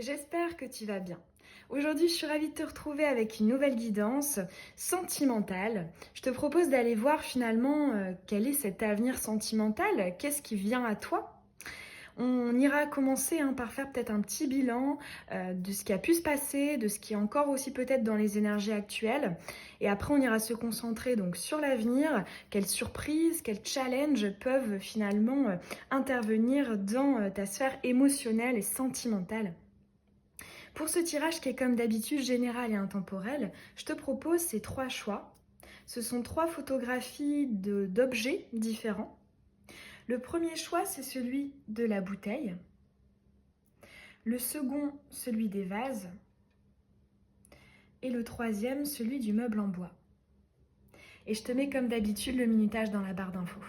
J'espère que tu vas bien. Aujourd'hui, je suis ravie de te retrouver avec une nouvelle guidance sentimentale. Je te propose d'aller voir finalement quel est cet avenir sentimental, qu'est-ce qui vient à toi. On ira commencer par faire peut-être un petit bilan de ce qui a pu se passer, de ce qui est encore aussi peut-être dans les énergies actuelles. Et après, on ira se concentrer donc sur l'avenir, quelles surprises, quels challenges peuvent finalement intervenir dans ta sphère émotionnelle et sentimentale. Pour ce tirage qui est comme d'habitude général et intemporel, je te propose ces trois choix. Ce sont trois photographies d'objets différents. Le premier choix, c'est celui de la bouteille. Le second, celui des vases. Et le troisième, celui du meuble en bois. Et je te mets comme d'habitude le minutage dans la barre d'infos.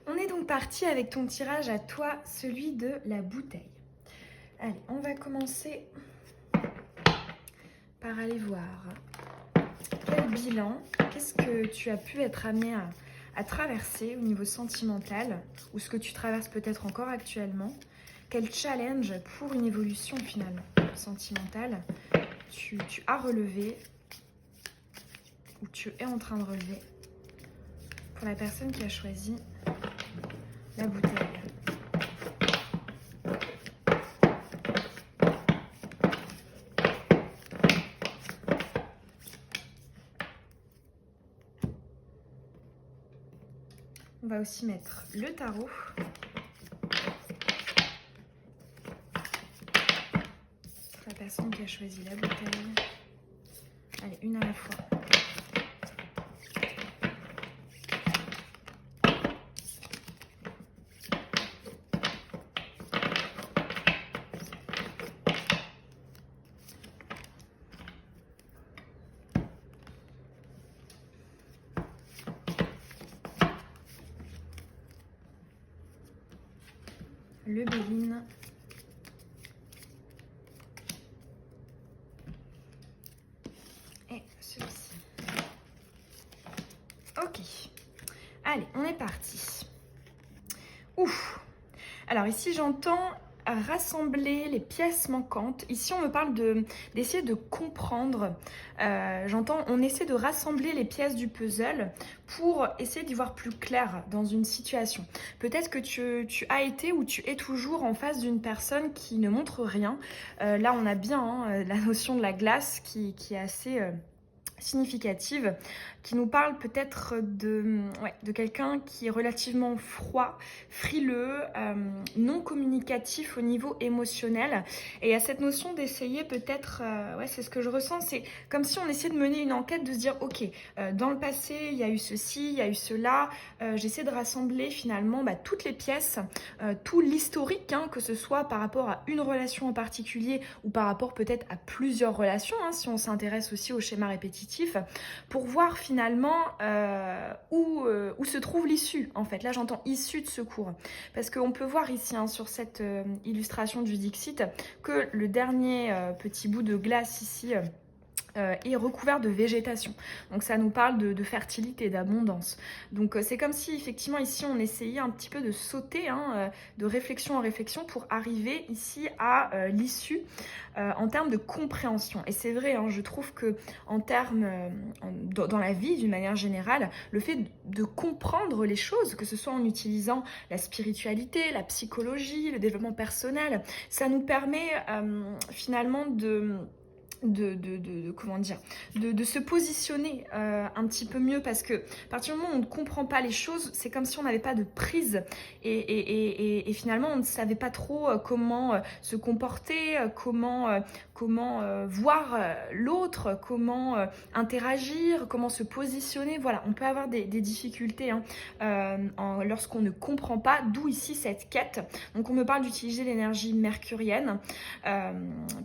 On est donc parti avec ton tirage à toi, celui de la bouteille. Allez, on va commencer par aller voir quel bilan, qu'est-ce que tu as pu être amené à traverser au niveau sentimental, ou ce que tu traverses peut-être encore actuellement. Quel challenge pour une évolution finalement sentimentale tu as relevé, ou tu es en train de relever pour la personne qui a choisi la bouteille. On va aussi mettre le tarot. La personne qui a choisi la bouteille. Allez, une à la fois. Le Béline. Et celui-ci. Ok. Allez, on est parti. Ouf. Alors ici, j'entends rassembler les pièces manquantes. Ici, on me parle d'essayer de comprendre. J'entends, on essaie de rassembler les pièces du puzzle pour essayer d'y voir plus clair dans une situation. Peut-être que tu as été ou tu es toujours en face d'une personne qui ne montre rien. Là, on a bien la notion de la glace qui est assez significative, qui nous parle peut-être de quelqu'un qui est relativement froid, frileux, non communicatif au niveau émotionnel. Et à cette notion d'essayer peut-être, c'est ce que je ressens, c'est comme si on essayait de mener une enquête, de se dire ok, dans le passé il y a eu ceci, il y a eu cela, j'essaie de rassembler finalement toutes les pièces, tout l'historique, que ce soit par rapport à une relation en particulier ou par rapport peut-être à plusieurs relations, si on s'intéresse aussi au schéma répétitif, pour voir finalement où se trouve l'issue. En fait, là j'entends issue de secours, parce qu'on peut voir ici sur cette illustration du Dixit que le dernier petit bout de glace ici est recouvert de végétation. Donc ça nous parle de fertilité, d'abondance. Donc c'est comme si effectivement ici on essayait un petit peu de sauter de réflexion en réflexion pour arriver ici à l'issue en termes de compréhension. Et c'est vrai, je trouve que en termes dans la vie d'une manière générale, le fait de comprendre les choses, que ce soit en utilisant la spiritualité, la psychologie, le développement personnel, ça nous permet finalement comment dire, de se positionner un petit peu mieux, parce que à partir du moment où on ne comprend pas les choses, c'est comme si on n'avait pas de prise et finalement on ne savait pas trop comment se comporter, comment voir l'autre, comment interagir, comment se positionner. Voilà, on peut avoir des difficultés lorsqu'on ne comprend pas, d'où ici cette quête. Donc on me parle d'utiliser l'énergie mercurienne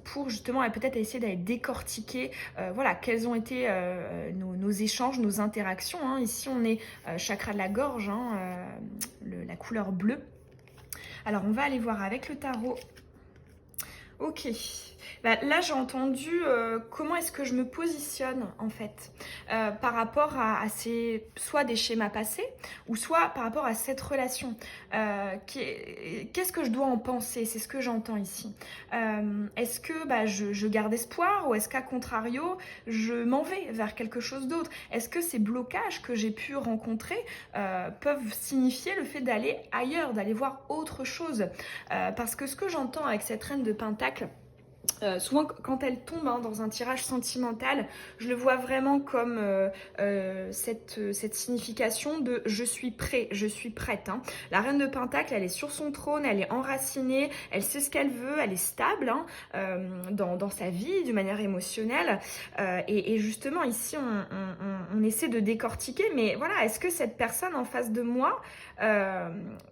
pour justement peut-être essayer d'aller décortiquer quels ont été nos échanges, nos interactions. Ici on est chakra de la gorge, la couleur bleue. Alors on va aller voir avec le tarot. Ok, Bah, là, j'ai entendu comment est-ce que je me positionne en fait par rapport à soit des schémas passés ou soit par rapport à cette relation. Qu'est-ce que je dois en penser? C'est ce que j'entends ici. Est-ce que bah, je garde espoir ou est-ce qu'à contrario, je m'en vais vers quelque chose d'autre? Est-ce que ces blocages que j'ai pu rencontrer peuvent signifier le fait d'aller ailleurs, d'aller voir autre chose? Parce que ce que j'entends avec cette reine de Pentacle, souvent quand elle tombe dans un tirage sentimental, je le vois vraiment comme cette signification de je suis prêt, je suis prête. Hein. La reine de Pentacle, elle est sur son trône, elle est enracinée, elle sait ce qu'elle veut, elle est stable hein, dans sa vie, d'une manière émotionnelle. Et justement, ici, on essaie de décortiquer, mais voilà, est-ce que cette personne en face de moi,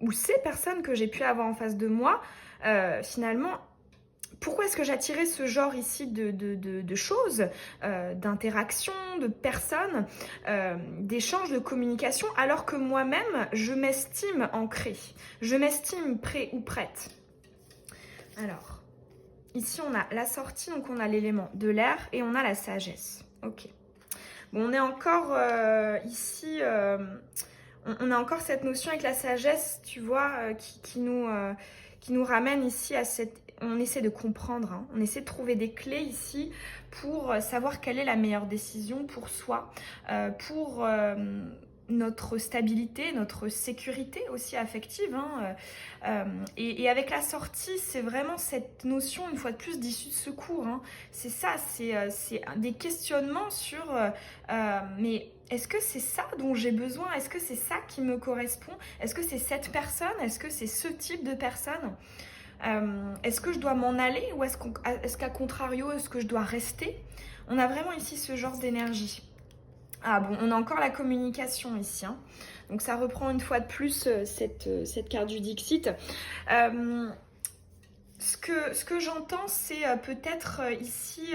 ou ces personnes que j'ai pu avoir en face de moi, finalement, pourquoi est-ce que j'attirais ce genre ici de choses, d'interactions, de personnes, d'échanges, de communication, alors que moi-même, je m'estime ancrée, je m'estime prêt ou prête. Alors, ici on a la sortie, donc on a l'élément de l'air et on a la sagesse. Ok. Bon, on est encore ici, on a encore cette notion avec la sagesse, tu vois, qui nous ramène ici à cette... On essaie de comprendre, hein, on essaie de trouver des clés ici pour savoir quelle est la meilleure décision pour soi, pour notre stabilité, notre sécurité aussi affective. Hein, et avec la sortie, c'est vraiment cette notion, une fois de plus, d'issue de secours. Hein. C'est ça, c'est des questionnements sur... mais est-ce que c'est ça dont j'ai besoin? Est-ce que c'est ça qui me correspond? Est-ce que c'est cette personne? Est-ce que c'est ce type de personne? Est-ce que je dois m'en aller ou est-ce qu'à contrario, est-ce que je dois rester? On a vraiment ici ce genre d'énergie. Ah bon, on a encore la communication ici. Hein. Donc ça reprend une fois de plus cette carte du Dixit. Ce que j'entends, c'est peut-être ici...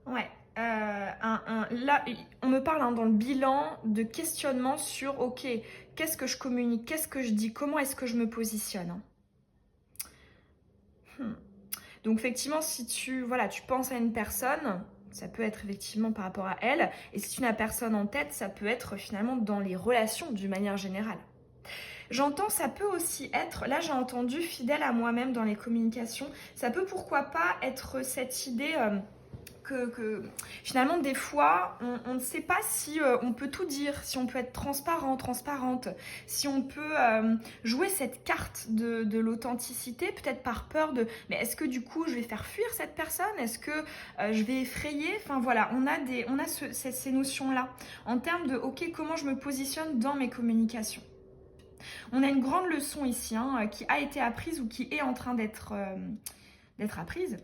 ouais. Là, on me parle hein, dans le bilan de questionnement sur, ok, qu'est-ce que je communique, qu'est-ce que je dis, comment est-ce que je me positionne. Hein. Donc effectivement, si tu penses à une personne, ça peut être effectivement par rapport à elle, et si tu n'as personne en tête, ça peut être finalement dans les relations d'une manière générale. J'entends, ça peut aussi être, là j'ai entendu fidèle à moi-même dans les communications, ça peut pourquoi pas être cette idée... Que finalement des fois on ne sait pas si on peut tout dire, si on peut être transparent, transparente, si on peut jouer cette carte de l'authenticité, peut-être par peur de mais est-ce que du coup je vais faire fuir cette personne, est-ce que je vais effrayer, enfin voilà, on a ces notions là en termes de ok comment je me positionne dans mes communications. On a une grande leçon ici hein, qui a été apprise ou qui est en train d'être apprise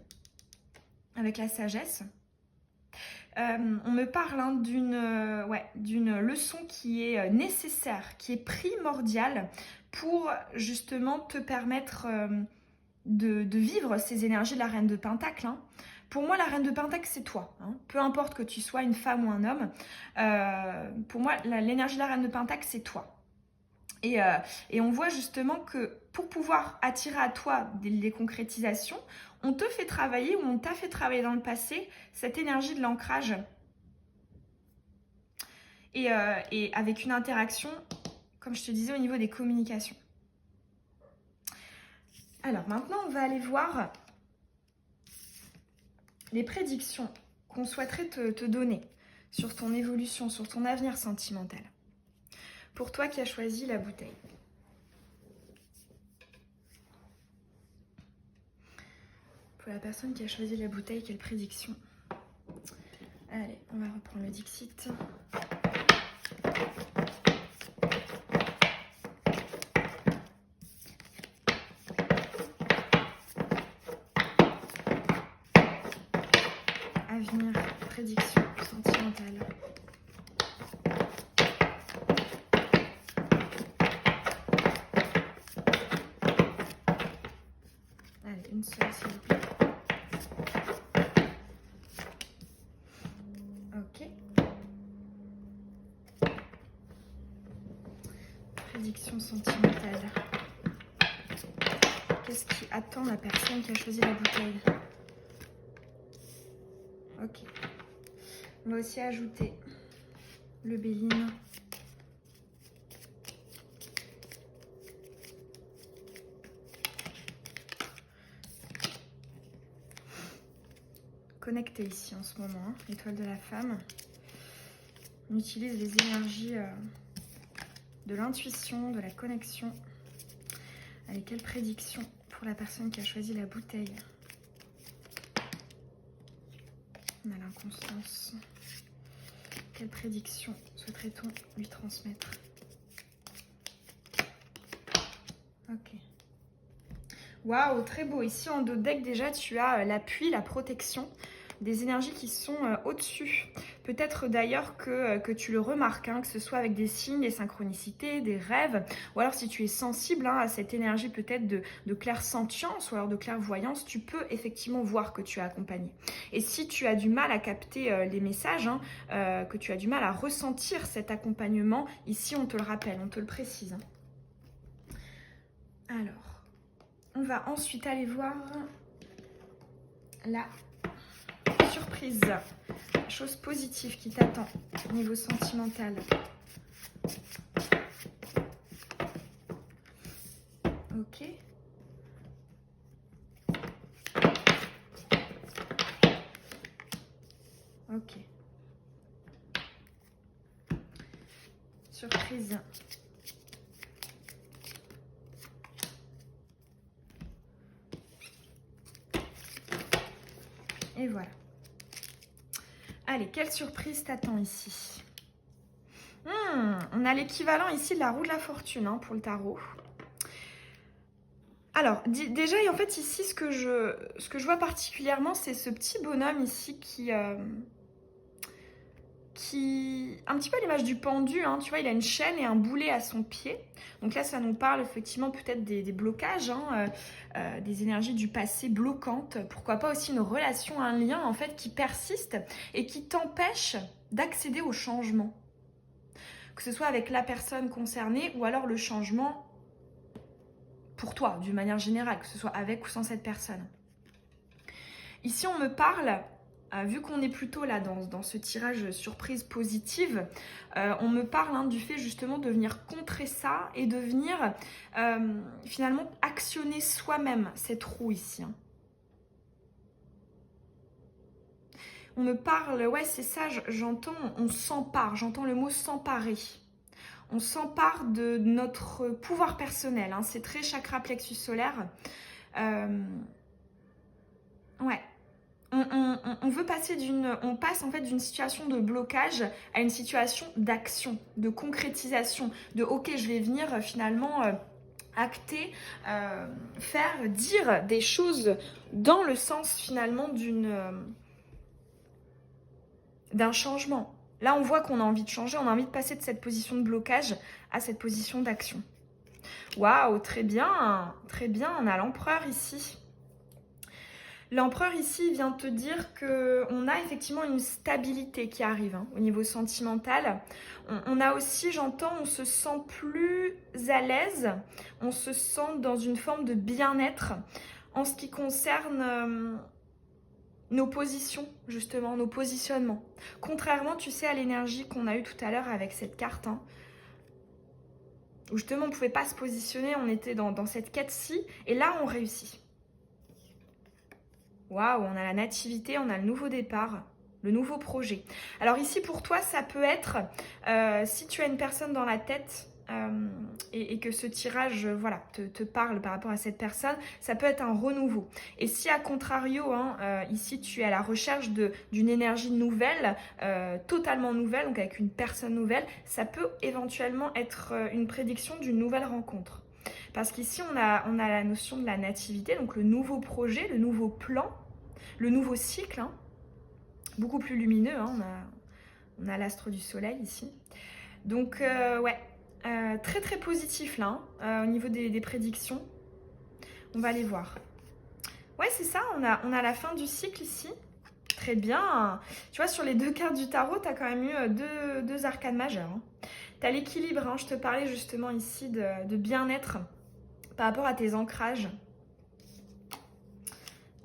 avec la sagesse. On me parle hein, d'une leçon qui est nécessaire, qui est primordiale pour justement te permettre de vivre ces énergies de la reine de Pentacle. Hein. Pour moi, la reine de Pentacle, c'est toi. Hein. Peu importe que tu sois une femme ou un homme, pour moi, l'énergie de la reine de Pentacle, c'est toi. Et on voit justement que pour pouvoir attirer à toi des concrétisations, on te fait travailler ou on t'a fait travailler dans le passé cette énergie de l'ancrage. Et avec une interaction, comme je te disais, au niveau des communications. Alors maintenant, on va aller voir les prédictions qu'on souhaiterait te donner sur ton évolution, sur ton avenir sentimental. Pour toi qui as choisi la bouteille. Pour la personne qui a choisi la bouteille, quelle prédiction? Allez, on va reprendre le Dixit. Avenir, prédiction sentimentale. Allez, une seule s'il vous plaît. Ok. Prédiction sentimentale. Qu'est-ce qui attend la personne qui a choisi la bouteille? Ok. On va aussi ajouter le Béline. Connecté ici en ce moment, hein, l'étoile de la femme. On utilise les énergies de l'intuition, de la connexion. Allez, quelle prédiction pour la personne qui a choisi la bouteille? On a l'inconstance. Quelle prédiction souhaiterait-on lui transmettre? Ok. Waouh, très beau. Ici en dos de deck, déjà, tu as l'appui, la protection, des énergies qui sont au-dessus. Peut-être d'ailleurs que tu le remarques, hein, que ce soit avec des signes, des synchronicités, des rêves, ou alors si tu es sensible hein, à cette énergie peut-être de clairsentience ou alors de clairvoyance, tu peux effectivement voir que tu es accompagné. Et si tu as du mal à capter les messages, hein, que tu as du mal à ressentir cet accompagnement, ici on te le rappelle, on te le précise. Hein. Alors, on va ensuite aller voir la surprise. Chose positive qui t'attend au niveau sentimental. Ok. Ok. Surprise. Et voilà. Allez, quelle surprise t'attend ici? On a l'équivalent ici de la roue de la fortune hein, pour le tarot. Alors, déjà, en fait, ici, ce que je vois particulièrement, c'est ce petit bonhomme ici qui un petit peu à l'image du pendu, hein, tu vois, il a une chaîne et un boulet à son pied. Donc là, ça nous parle effectivement peut-être des blocages, hein, des énergies du passé bloquantes. Pourquoi pas aussi une relation, un lien en fait qui persiste et qui t'empêche d'accéder au changement. Que ce soit avec la personne concernée ou alors le changement pour toi, d'une manière générale, que ce soit avec ou sans cette personne. Ici, on me parle... vu qu'on est plutôt là dans ce tirage surprise positive, on me parle hein, du fait justement de venir contrer ça et de venir finalement actionner soi-même cette roue ici. Hein. On me parle, ouais c'est ça, j'entends, on s'empare, j'entends le mot s'emparer. On s'empare de notre pouvoir personnel, hein, c'est très chakra plexus solaire. Ouais. On veut passer on passe en fait d'une situation de blocage à une situation d'action, de concrétisation, de ok je vais venir finalement acter, faire, dire des choses dans le sens finalement d'un changement. Là on voit qu'on a envie de changer, on a envie de passer de cette position de blocage à cette position d'action. Waouh, très bien, on a l'empereur ici. L'empereur ici vient te dire qu'on a effectivement une stabilité qui arrive hein, au niveau sentimental. On a aussi, j'entends, on se sent plus à l'aise, on se sent dans une forme de bien-être en ce qui concerne nos positions, justement, nos positionnements. Contrairement, tu sais, à l'énergie qu'on a eue tout à l'heure avec cette carte, hein, où justement on ne pouvait pas se positionner, on était dans cette quête-ci, et là on réussit. Waouh, on a la nativité, on a le nouveau départ, le nouveau projet. Alors ici pour toi, ça peut être, si tu as une personne dans la tête et que ce tirage voilà, te parle par rapport à cette personne, ça peut être un renouveau. Et si à contrario, hein, ici tu es à la recherche d'une énergie nouvelle, totalement nouvelle, donc avec une personne nouvelle, ça peut éventuellement être une prédiction d'une nouvelle rencontre. Parce qu'ici, on a la notion de la nativité, donc le nouveau projet, le nouveau plan, le nouveau cycle, hein, beaucoup plus lumineux. Hein, on a l'astre du soleil ici. Donc, ouais, très très positif là, hein, au niveau des prédictions. On va aller voir. Ouais, c'est ça, on a la fin du cycle ici. Très bien. Tu vois, sur les deux cartes du tarot, tu as quand même eu deux arcanes majeures. Hein. Tu as l'équilibre, hein, je te parlais justement ici de bien-être par rapport à tes ancrages.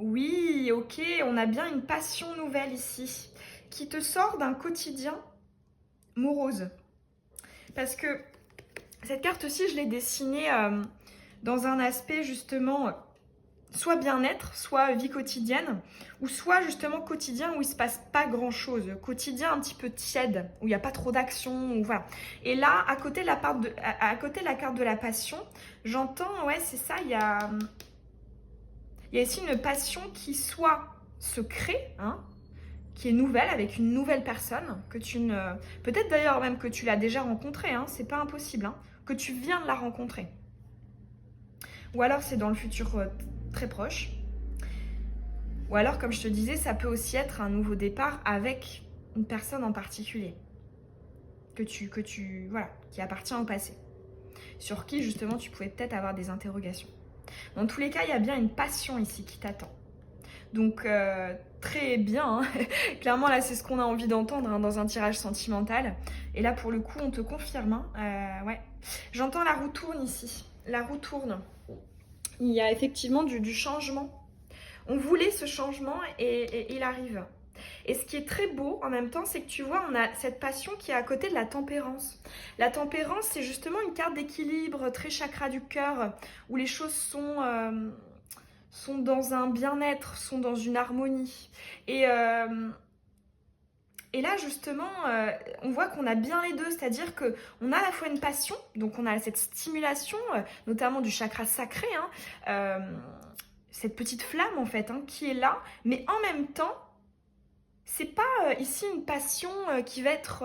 Oui, ok, on a bien une passion nouvelle ici, qui te sort d'un quotidien morose. Parce que cette carte aussi, je l'ai dessinée dans un aspect justement soit bien-être, soit vie quotidienne, ou soit justement quotidien où il se passe pas grand-chose, quotidien un petit peu tiède, où il n'y a pas trop d'action, ou voilà. Et là, à côté de la, à côté de la carte de la passion, j'entends, ouais, c'est ça, il y a ici une passion qui soit se crée, hein, qui est nouvelle, avec une nouvelle personne, que tu ne... Peut-être d'ailleurs même que tu l'as déjà rencontrée, hein, c'est pas impossible, hein, que tu viens de la rencontrer. Ou alors c'est dans le futur très proche. Ou alors, comme je te disais, ça peut aussi être un nouveau départ avec une personne en particulier. Voilà, qui appartient au passé. Sur qui, justement, tu pouvais peut-être avoir des interrogations. Dans tous les cas, il y a bien une passion ici qui t'attend. Donc, très bien. Hein. Clairement, là, c'est ce qu'on a envie d'entendre hein, dans un tirage sentimental. Et là, pour le coup, on te confirme. Hein. Ouais. J'entends la roue tourne ici. La roue tourne. Il y a effectivement du changement. On voulait ce changement et il arrive. Et ce qui est très beau en même temps, c'est que tu vois, on a cette passion qui est à côté de la tempérance. La tempérance, c'est justement une carte d'équilibre, très chakra du cœur, où les choses sont dans un bien-être, sont dans une harmonie. Et là, justement, on voit qu'on a bien les deux, c'est-à-dire qu'on a à la fois une passion, donc on a cette stimulation, notamment du chakra sacré, hein, cette petite flamme en fait, hein, qui est là, mais en même temps, c'est pas ici une passion qui va être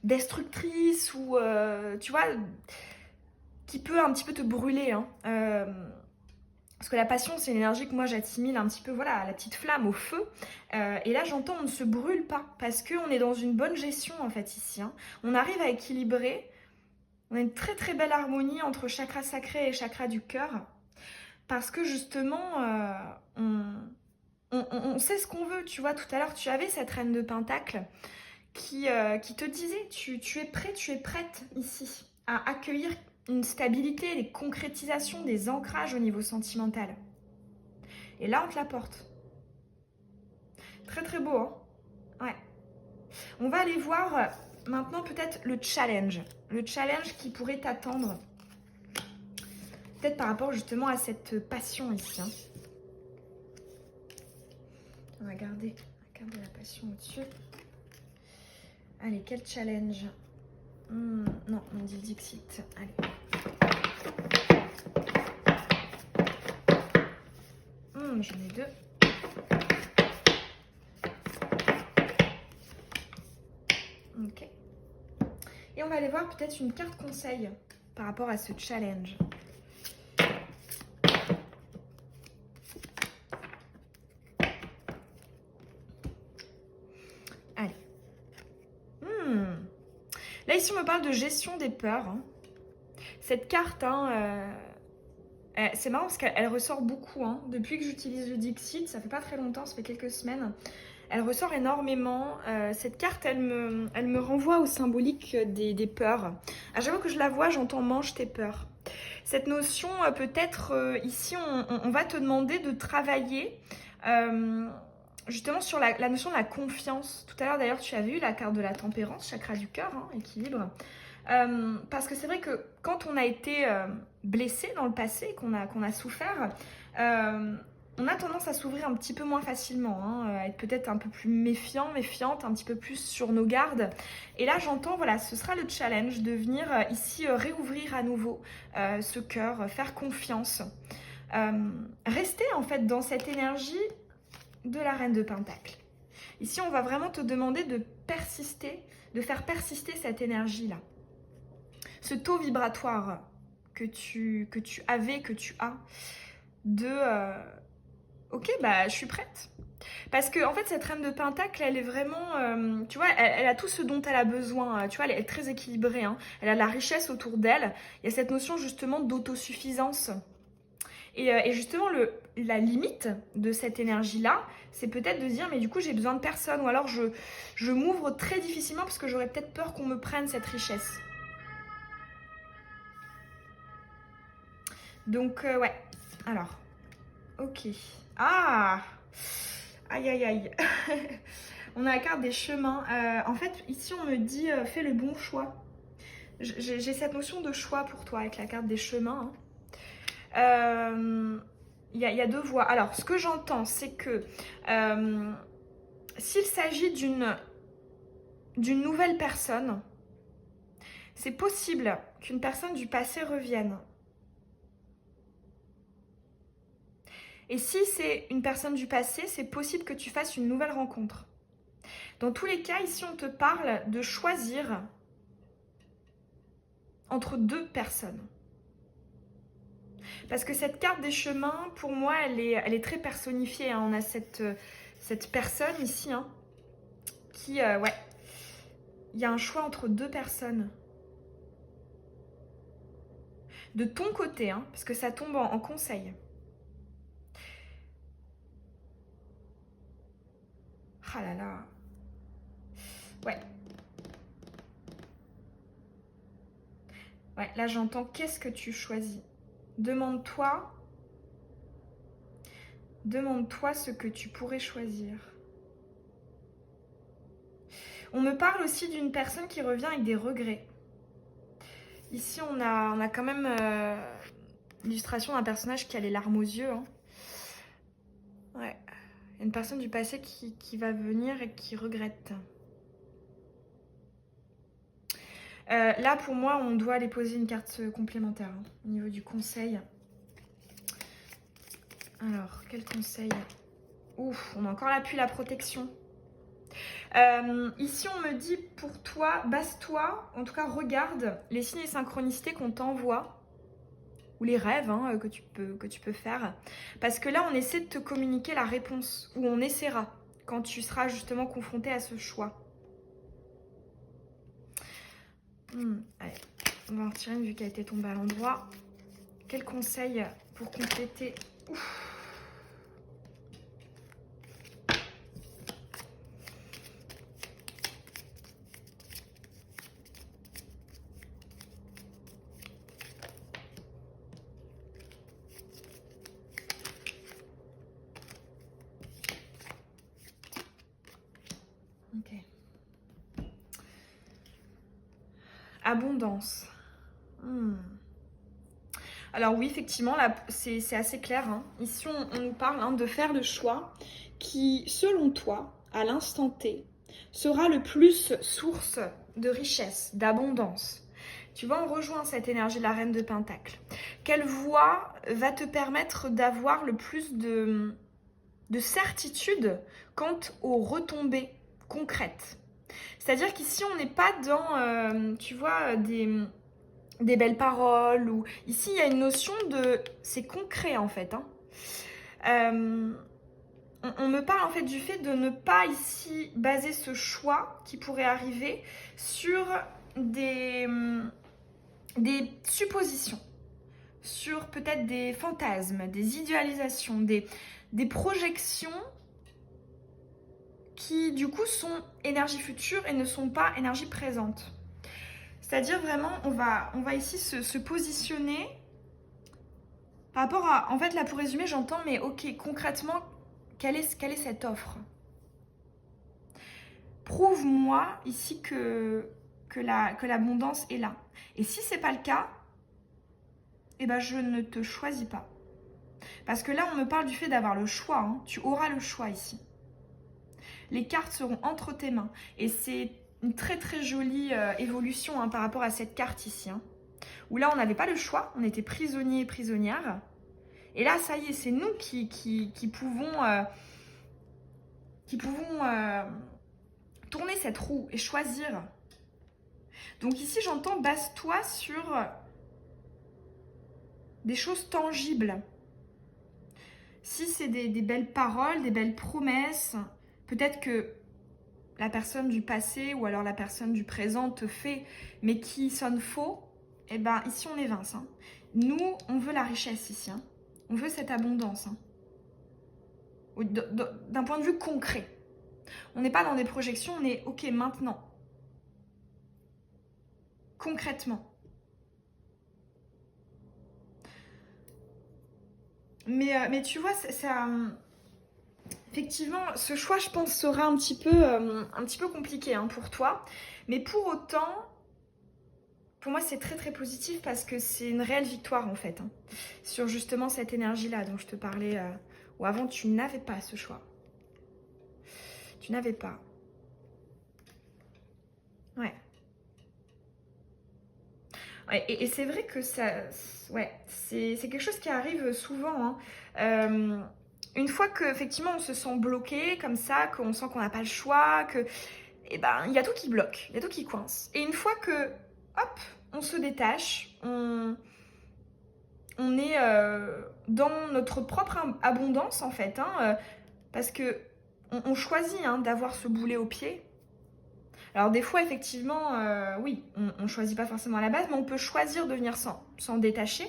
destructrice ou, tu vois, qui peut un petit peu te brûler. Hein. Parce que la passion, c'est une énergie que moi j'assimile un petit peu voilà, à la petite flamme, au feu. Et là, j'entends, on ne se brûle pas parce qu'on est dans une bonne gestion en fait ici. Hein. On arrive à équilibrer. On a une très très belle harmonie entre chakra sacré et chakra du cœur. Parce que justement, on sait ce qu'on veut. Tu vois, tout à l'heure, tu avais cette reine de Pentacle qui te disait, tu es prêt, tu es prête ici à accueillir une stabilité, des concrétisations, des ancrages au niveau sentimental. Et là, on te l'apporte. Très très beau, hein. Ouais. On va aller voir maintenant peut-être le challenge. Le challenge qui pourrait t'attendre. Peut-être par rapport justement à cette passion ici. Hein. On va garder la carte de la passion au-dessus. Allez, quel challenge? Non, on dit Dixit. Allez. J'en ai deux. Ok. Et on va aller voir peut-être une carte conseil par rapport à ce challenge. Allez. Là, ici, on me parle de gestion des peurs. Hein. Cette carte, hein, c'est marrant parce qu'elle ressort beaucoup. Hein. Depuis que j'utilise le Dixit, ça fait pas très longtemps, ça fait quelques semaines. Elle ressort énormément. Cette carte, elle me renvoie au symbolique des peurs. À chaque fois que je la vois, j'entends « mange tes peurs ». Cette notion, peut-être, ici, on va te demander de travailler justement sur la notion de la confiance. Tout à l'heure, d'ailleurs, tu avais eu la carte de la tempérance, chakra du cœur, hein, équilibre. Parce que c'est vrai que quand on a été blessé dans le passé, qu'on a souffert, on a tendance à s'ouvrir un petit peu moins facilement, hein, à être peut-être un peu plus méfiante, un petit peu plus sur nos gardes. Et là, j'entends, voilà, ce sera le challenge de venir ici réouvrir à nouveau ce cœur, faire confiance. Rester en fait dans cette énergie de la reine de Pentacle. Ici, on va vraiment te demander de persister, de faire persister cette énergie-là. Ce taux vibratoire que tu avais, que tu as, de ok, bah je suis prête. Parce que en fait, cette reine de Pentacle, elle est vraiment, tu vois, elle a tout ce dont elle a besoin. Tu vois, elle est très équilibrée. Hein. Elle a de la richesse autour d'elle. Il y a cette notion justement d'autosuffisance. Et justement, la limite de cette énergie-là, c'est peut-être de dire, mais du coup, j'ai besoin de personne. Ou alors, je m'ouvre très difficilement parce que j'aurais peut-être peur qu'on me prenne cette richesse. Donc, ouais. Alors, ok. Ah! Aïe, aïe, aïe. On a la carte des chemins. En fait, ici, on me dit fais le bon choix. J'ai cette notion de choix pour toi avec la carte des chemins. Il y a deux voies. Alors, ce que j'entends, c'est que s'il s'agit d'une nouvelle personne, c'est possible qu'une personne du passé revienne. Et si c'est une personne du passé, c'est possible que tu fasses une nouvelle rencontre. Dans tous les cas, ici, on te parle de choisir entre deux personnes. Parce que cette carte des chemins, pour moi, elle est très personnifiée. Hein. On a cette personne ici hein, qui, ouais, il y a un choix entre deux personnes. De ton côté, hein, parce que ça tombe en conseil. Ah là là. Ouais. Ouais, là j'entends qu'est-ce que tu choisis. Demande-toi ce que tu pourrais choisir. On me parle aussi d'une personne qui revient avec des regrets. Ici, on a quand même l'illustration d'un personnage qui a les larmes aux yeux. Hein. Ouais. Il y a une personne du passé qui va venir et qui regrette. Là, pour moi, on doit aller poser une carte complémentaire hein, au niveau du conseil. Alors, quel conseil? Ouf, on a encore l'appui, la protection. Ici, on me dit pour toi, base-toi, en tout cas, regarde les signes et synchronicités qu'on t'envoie, ou les rêves hein, que tu peux faire. Parce que là, on essaie de te communiquer la réponse, ou on essaiera, quand tu seras justement confronté à ce choix. Allez, on va en retirer une vu qu'elle était tombée à l'endroit. Quel conseil pour compléter? Ouf. Ok. Abondance. Alors oui, effectivement, là, c'est assez clair. Hein. Ici, on nous parle hein, de faire le choix qui, selon toi, à l'instant T, sera le plus source de richesse, d'abondance. Tu vois, on rejoint cette énergie de la reine de Pentacle. Quelle voie va te permettre d'avoir le plus de certitude quant aux retombées concrètes? C'est-à-dire qu'ici, on n'est pas dans, tu vois, des belles paroles. Ou... Ici, il y a une notion de... C'est concret, en fait. Hein. On me parle, en fait, du fait de ne pas, ici, baser ce choix qui pourrait arriver sur des suppositions, sur peut-être des fantasmes, des idéalisations, des projections qui, du coup, sont énergie future et ne sont pas énergie présente. C'est-à-dire vraiment, on va ici se positionner par rapport à... En fait, là, pour résumer, j'entends, mais ok, concrètement, quelle est cette offre? Prouve-moi ici que l'abondance est là. Et si c'est pas le cas, eh ben, je ne te choisis pas. Parce que là, on me parle du fait d'avoir le choix. Hein. Tu auras le choix ici. Les cartes seront entre tes mains. Et c'est une très très jolie évolution hein, par rapport à cette carte ici. Hein, où là, on n'avait pas le choix. On était prisonniers et prisonnières. Et là, ça y est, c'est nous qui pouvons, tourner cette roue et choisir. Donc ici, j'entends base-toi sur des choses tangibles. Si c'est des belles paroles, des belles promesses, peut-être que la personne du passé ou alors la personne du présent te fait, mais qui sonne faux, eh ben ici on évince. Hein. Nous, on veut la richesse ici. Hein. On veut cette abondance. Hein. D'un point de vue concret. On n'est pas dans des projections, on est ok maintenant. Concrètement. Mais tu vois, effectivement, ce choix, je pense, sera un petit peu compliqué hein, pour toi. Mais pour autant, pour moi, c'est très très positif parce que c'est une réelle victoire en fait. Hein, sur justement cette énergie-là dont je te parlais. Où avant, tu n'avais pas ce choix. Tu n'avais pas. Ouais. Ouais, et c'est vrai que ça, ouais, c'est quelque chose qui arrive souvent. Hein. Euh, une fois que effectivement on se sent bloqué comme ça, qu'on sent qu'on n'a pas le choix, que, eh ben, il y a tout qui bloque, il y a tout qui coince. Et une fois que, hop, on se détache, on est dans notre propre abondance en fait, hein, parce que on choisit hein, d'avoir ce boulet au pied. Alors des fois, effectivement, oui, on ne choisit pas forcément à la base, mais on peut choisir de venir s'en détacher.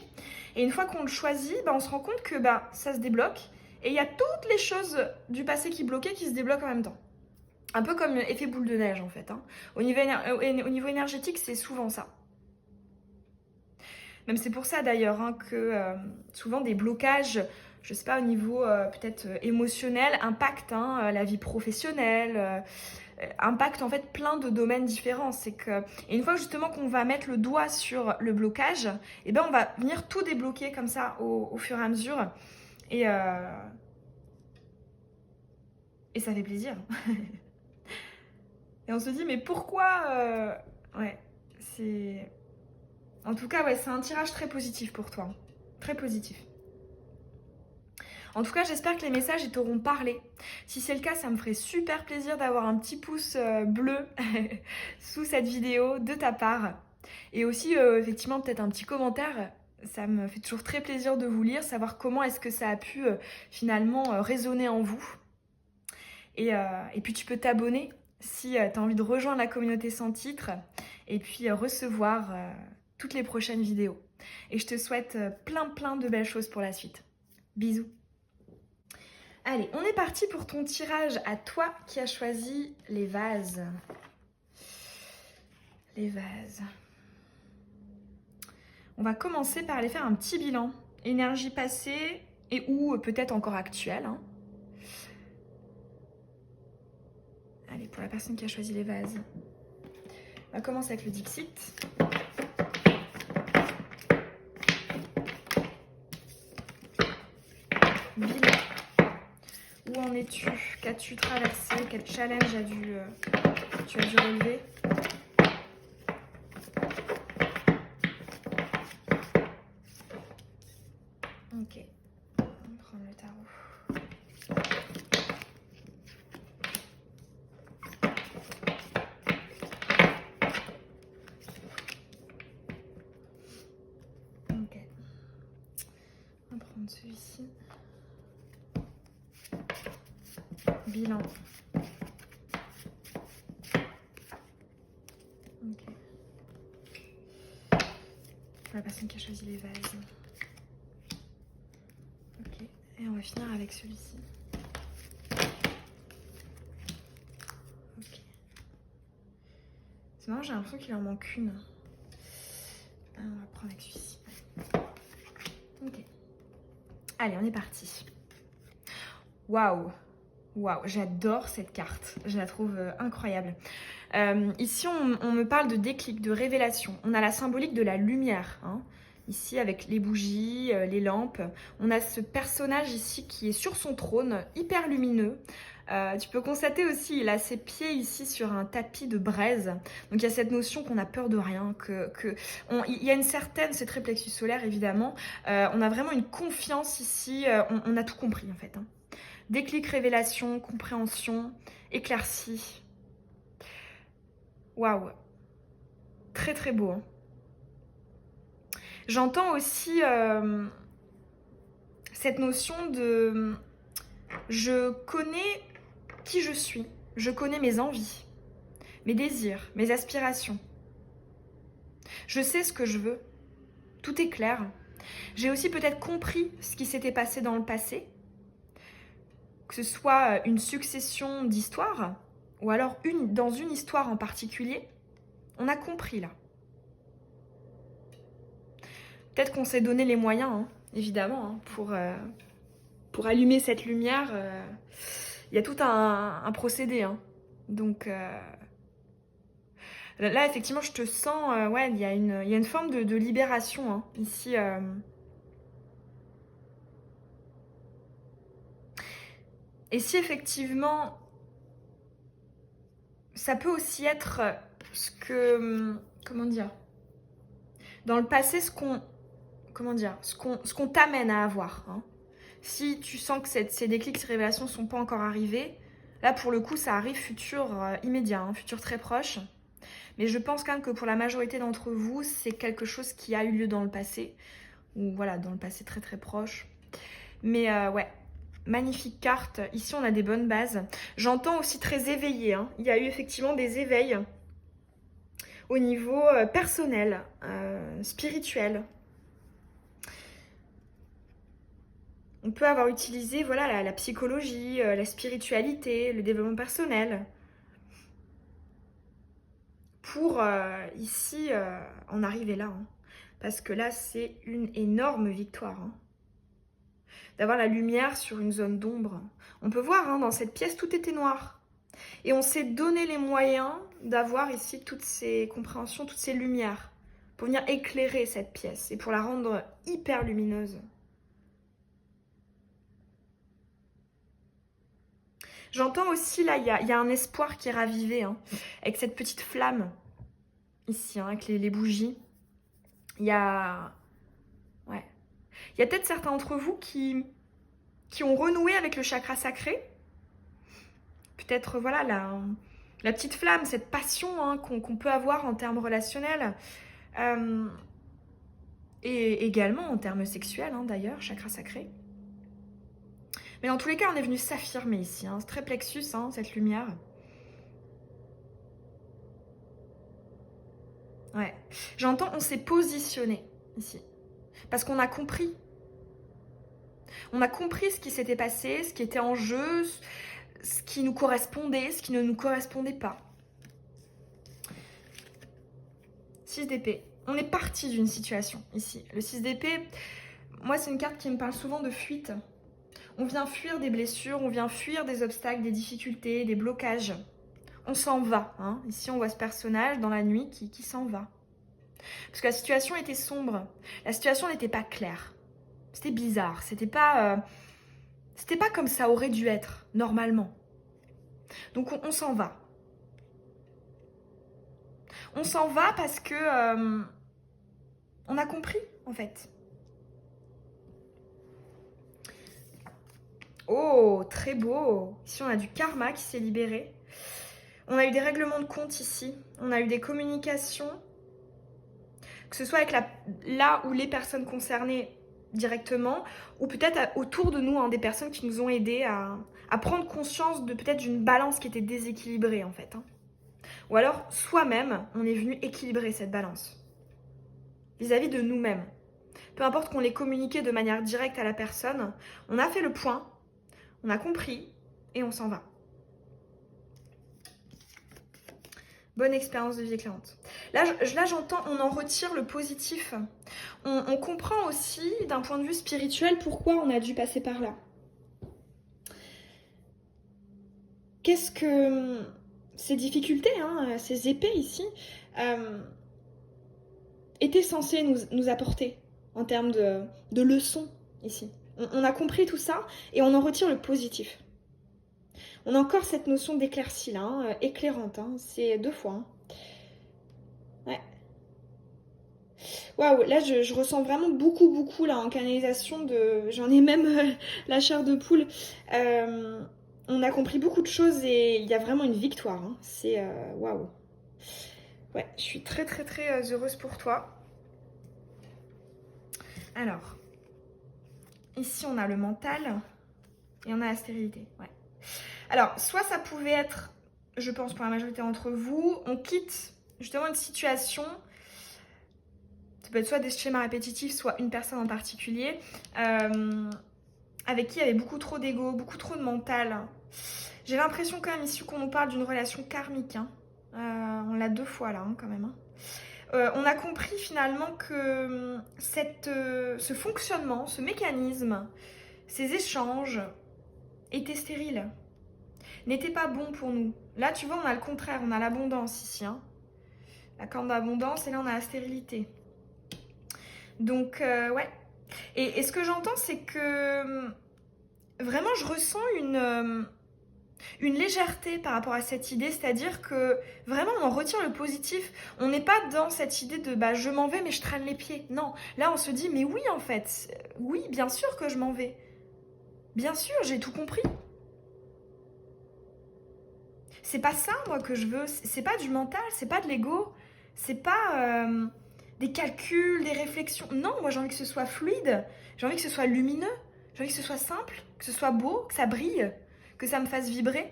Et une fois qu'on le choisit, bah, on se rend compte que bah, ça se débloque. Et il y a toutes les choses du passé qui bloquaient qui se débloquent en même temps. Un peu comme effet boule de neige en fait. Hein. Au niveau énergétique, c'est souvent ça. Même c'est pour ça d'ailleurs hein, que souvent des blocages, je sais pas, au niveau peut-être émotionnel, impactent hein, la vie professionnelle, impactent en fait plein de domaines différents. Et une fois justement qu'on va mettre le doigt sur le blocage, et ben on va venir tout débloquer comme ça au fur et à mesure. Et, euh, et ça fait plaisir. Et on se dit mais pourquoi ouais, c'est... En tout cas, ouais, c'est un tirage très positif pour toi. Très positif. En tout cas, j'espère que les messages ils t'auront parlé. Si c'est le cas, ça me ferait super plaisir d'avoir un petit pouce bleu sous cette vidéo de ta part. Et aussi, effectivement, peut-être un petit commentaire. Ça me fait toujours très plaisir de vous lire, savoir comment est-ce que ça a pu finalement résonner en vous. Et puis, tu peux t'abonner si tu as envie de rejoindre la communauté sans titre et puis recevoir toutes les prochaines vidéos. Et je te souhaite plein de belles choses pour la suite. Bisous. Allez, on est parti pour ton tirage à toi qui as choisi les vases. Les vases. On va commencer par aller faire un petit bilan. Énergie passée et ou peut-être encore actuelle. Hein. Allez, pour la personne qui a choisi les vases. On va commencer avec le Dixit. Bilan. Où en es-tu? Qu'as-tu traversé? Quel challenge tu as dû relever? Ok. On va prendre le tarot. Ok. On va prendre celui-ci. Bilan. Ok. Pour la personne qui a choisi les vases. Ok. Et on va finir avec celui-ci. Ok. C'est marrant, j'ai l'impression qu'il en manque une. On va prendre avec celui-ci. Ok. Allez, on est parti. Waouh! Waouh, j'adore cette carte, je la trouve incroyable. Ici, on me parle de déclic, de révélation. On a la symbolique de la lumière, hein. Ici, avec les bougies, les lampes. On a ce personnage ici qui est sur son trône, hyper lumineux. Tu peux constater aussi, il a ses pieds ici sur un tapis de braise. Donc il y a cette notion qu'on a peur de rien, il y a une certaine, c'est très plexus solaire évidemment, on a vraiment une confiance ici, on a tout compris en fait. Hein. Déclic, révélation, compréhension, éclaircie. Waouh, très très beau. Hein. J'entends aussi cette notion de je connais qui je suis, je connais mes envies, mes désirs, mes aspirations. Je sais ce que je veux, tout est clair. J'ai aussi peut-être compris ce qui s'était passé dans le passé, que ce soit une succession d'histoires ou alors dans une histoire en particulier, on a compris là. Peut-être qu'on s'est donné les moyens évidemment, hein, pour allumer cette lumière, il y a tout un procédé. Hein. Donc là, effectivement, je te sens, ouais, il y a une forme de libération hein, ici. Et si effectivement, ça peut aussi être ce que, comment dire, dans le passé, ce qu'on t'amène à avoir. Hein. Si tu sens que ces déclics, ces révélations sont pas encore arrivées, là pour le coup, ça arrive futur immédiat, hein, futur très proche. Mais je pense quand même que pour la majorité d'entre vous, c'est quelque chose qui a eu lieu dans le passé, ou voilà, dans le passé très très proche. Mais ouais, magnifique carte. Ici, on a des bonnes bases. J'entends aussi très éveillé. Hein. Il y a eu effectivement des éveils au niveau personnel, spirituel. On peut avoir utilisé voilà, la psychologie, la spiritualité, le développement personnel pour ici en arriver là. Hein. Parce que là, c'est une énorme victoire. Hein. D'avoir la lumière sur une zone d'ombre. On peut voir, hein, dans cette pièce, tout était noir. Et on s'est donné les moyens d'avoir ici toutes ces compréhensions, toutes ces lumières pour venir éclairer cette pièce et pour la rendre hyper lumineuse. J'entends aussi, là, il y a un espoir qui est ravivé, hein, avec cette petite flamme, ici, hein, avec les bougies. Il y a... Ouais. Il y a peut-être certains d'entre vous qui ont renoué avec le chakra sacré. Peut-être, voilà, la petite flamme, cette passion hein, qu'on peut avoir en termes relationnels. Et également en termes sexuels, hein, d'ailleurs, chakra sacré. Mais dans tous les cas, on est venu s'affirmer ici. Hein. C'est très plexus, hein, cette lumière. Ouais. J'entends, on s'est positionné ici. Parce qu'on a compris. On a compris ce qui s'était passé, ce qui était en jeu, ce qui nous correspondait, ce qui ne nous correspondait pas. 6 d'épée. On est parti d'une situation ici. Le 6 d'épée, moi, c'est une carte qui me parle souvent de fuite. On vient fuir des blessures, on vient fuir des obstacles, des difficultés, des blocages. On s'en va. Hein. Ici, on voit ce personnage dans la nuit qui s'en va. Parce que la situation était sombre. La situation n'était pas claire. C'était bizarre. C'était pas comme ça aurait dû être, normalement. Donc, on s'en va. On s'en va parce que on a compris, en fait. Oh, très beau. Ici, on a du karma qui s'est libéré. On a eu des règlements de compte ici. On a eu des communications. Que ce soit avec là où les personnes concernées directement, ou peut-être autour de nous, hein, des personnes qui nous ont aidés à prendre conscience de peut-être d'une balance qui était déséquilibrée, en fait. Hein. Ou alors, soi-même, on est venu équilibrer cette balance. Vis-à-vis de nous-mêmes. Peu importe qu'on l'ait communiqué de manière directe à la personne, on a fait le point, on a compris, et on s'en va. Bonne expérience de vie éclairante. Là, j'entends, on en retire le positif. On comprend aussi, d'un point de vue spirituel, pourquoi on a dû passer par là. Qu'est-ce que ces difficultés, hein, ces épées ici, étaient censées nous apporter en termes de leçons ici. On a compris tout ça et on en retire le positif. On a encore cette notion d'éclaircie là, hein, éclairante, hein, c'est 2 fois. Hein. Ouais. Waouh, là je ressens vraiment beaucoup là en canalisation j'en ai même la chair de poule. On a compris beaucoup de choses et il y a vraiment une victoire. Hein. C'est waouh. Ouais, je suis très heureuse pour toi. Alors, ici on a le mental et on a la stérilité. Ouais. Alors, soit ça pouvait être, je pense pour la majorité d'entre vous, on quitte justement une situation, ça peut être soit des schémas répétitifs, soit une personne en particulier, avec qui il y avait beaucoup trop d'ego, beaucoup trop de mental. J'ai l'impression quand même ici qu'on nous parle d'une relation karmique. Hein. On l'a 2 fois là, hein, quand même. On a compris finalement que ce fonctionnement, ce mécanisme, ces échanges étaient stériles, n'étaient pas bons pour nous. Là, tu vois, on a le contraire, on a l'abondance ici. Hein. La corne d'abondance, et là, on a la stérilité. Donc, ouais. Et ce que j'entends, c'est que vraiment, je ressens une légèreté par rapport à cette idée, c'est-à-dire que vraiment on en retire le positif. On n'est pas dans cette idée de bah je m'en vais mais je traîne les pieds. Non, là on se dit mais oui en fait, oui bien sûr que je m'en vais. Bien sûr, j'ai tout compris. C'est pas ça moi que je veux, c'est pas du mental, c'est pas de l'ego, c'est pas des calculs, des réflexions. Non, moi j'ai envie que ce soit fluide, j'ai envie que ce soit lumineux, j'ai envie que ce soit simple, que ce soit beau, que ça brille, que ça me fasse vibrer.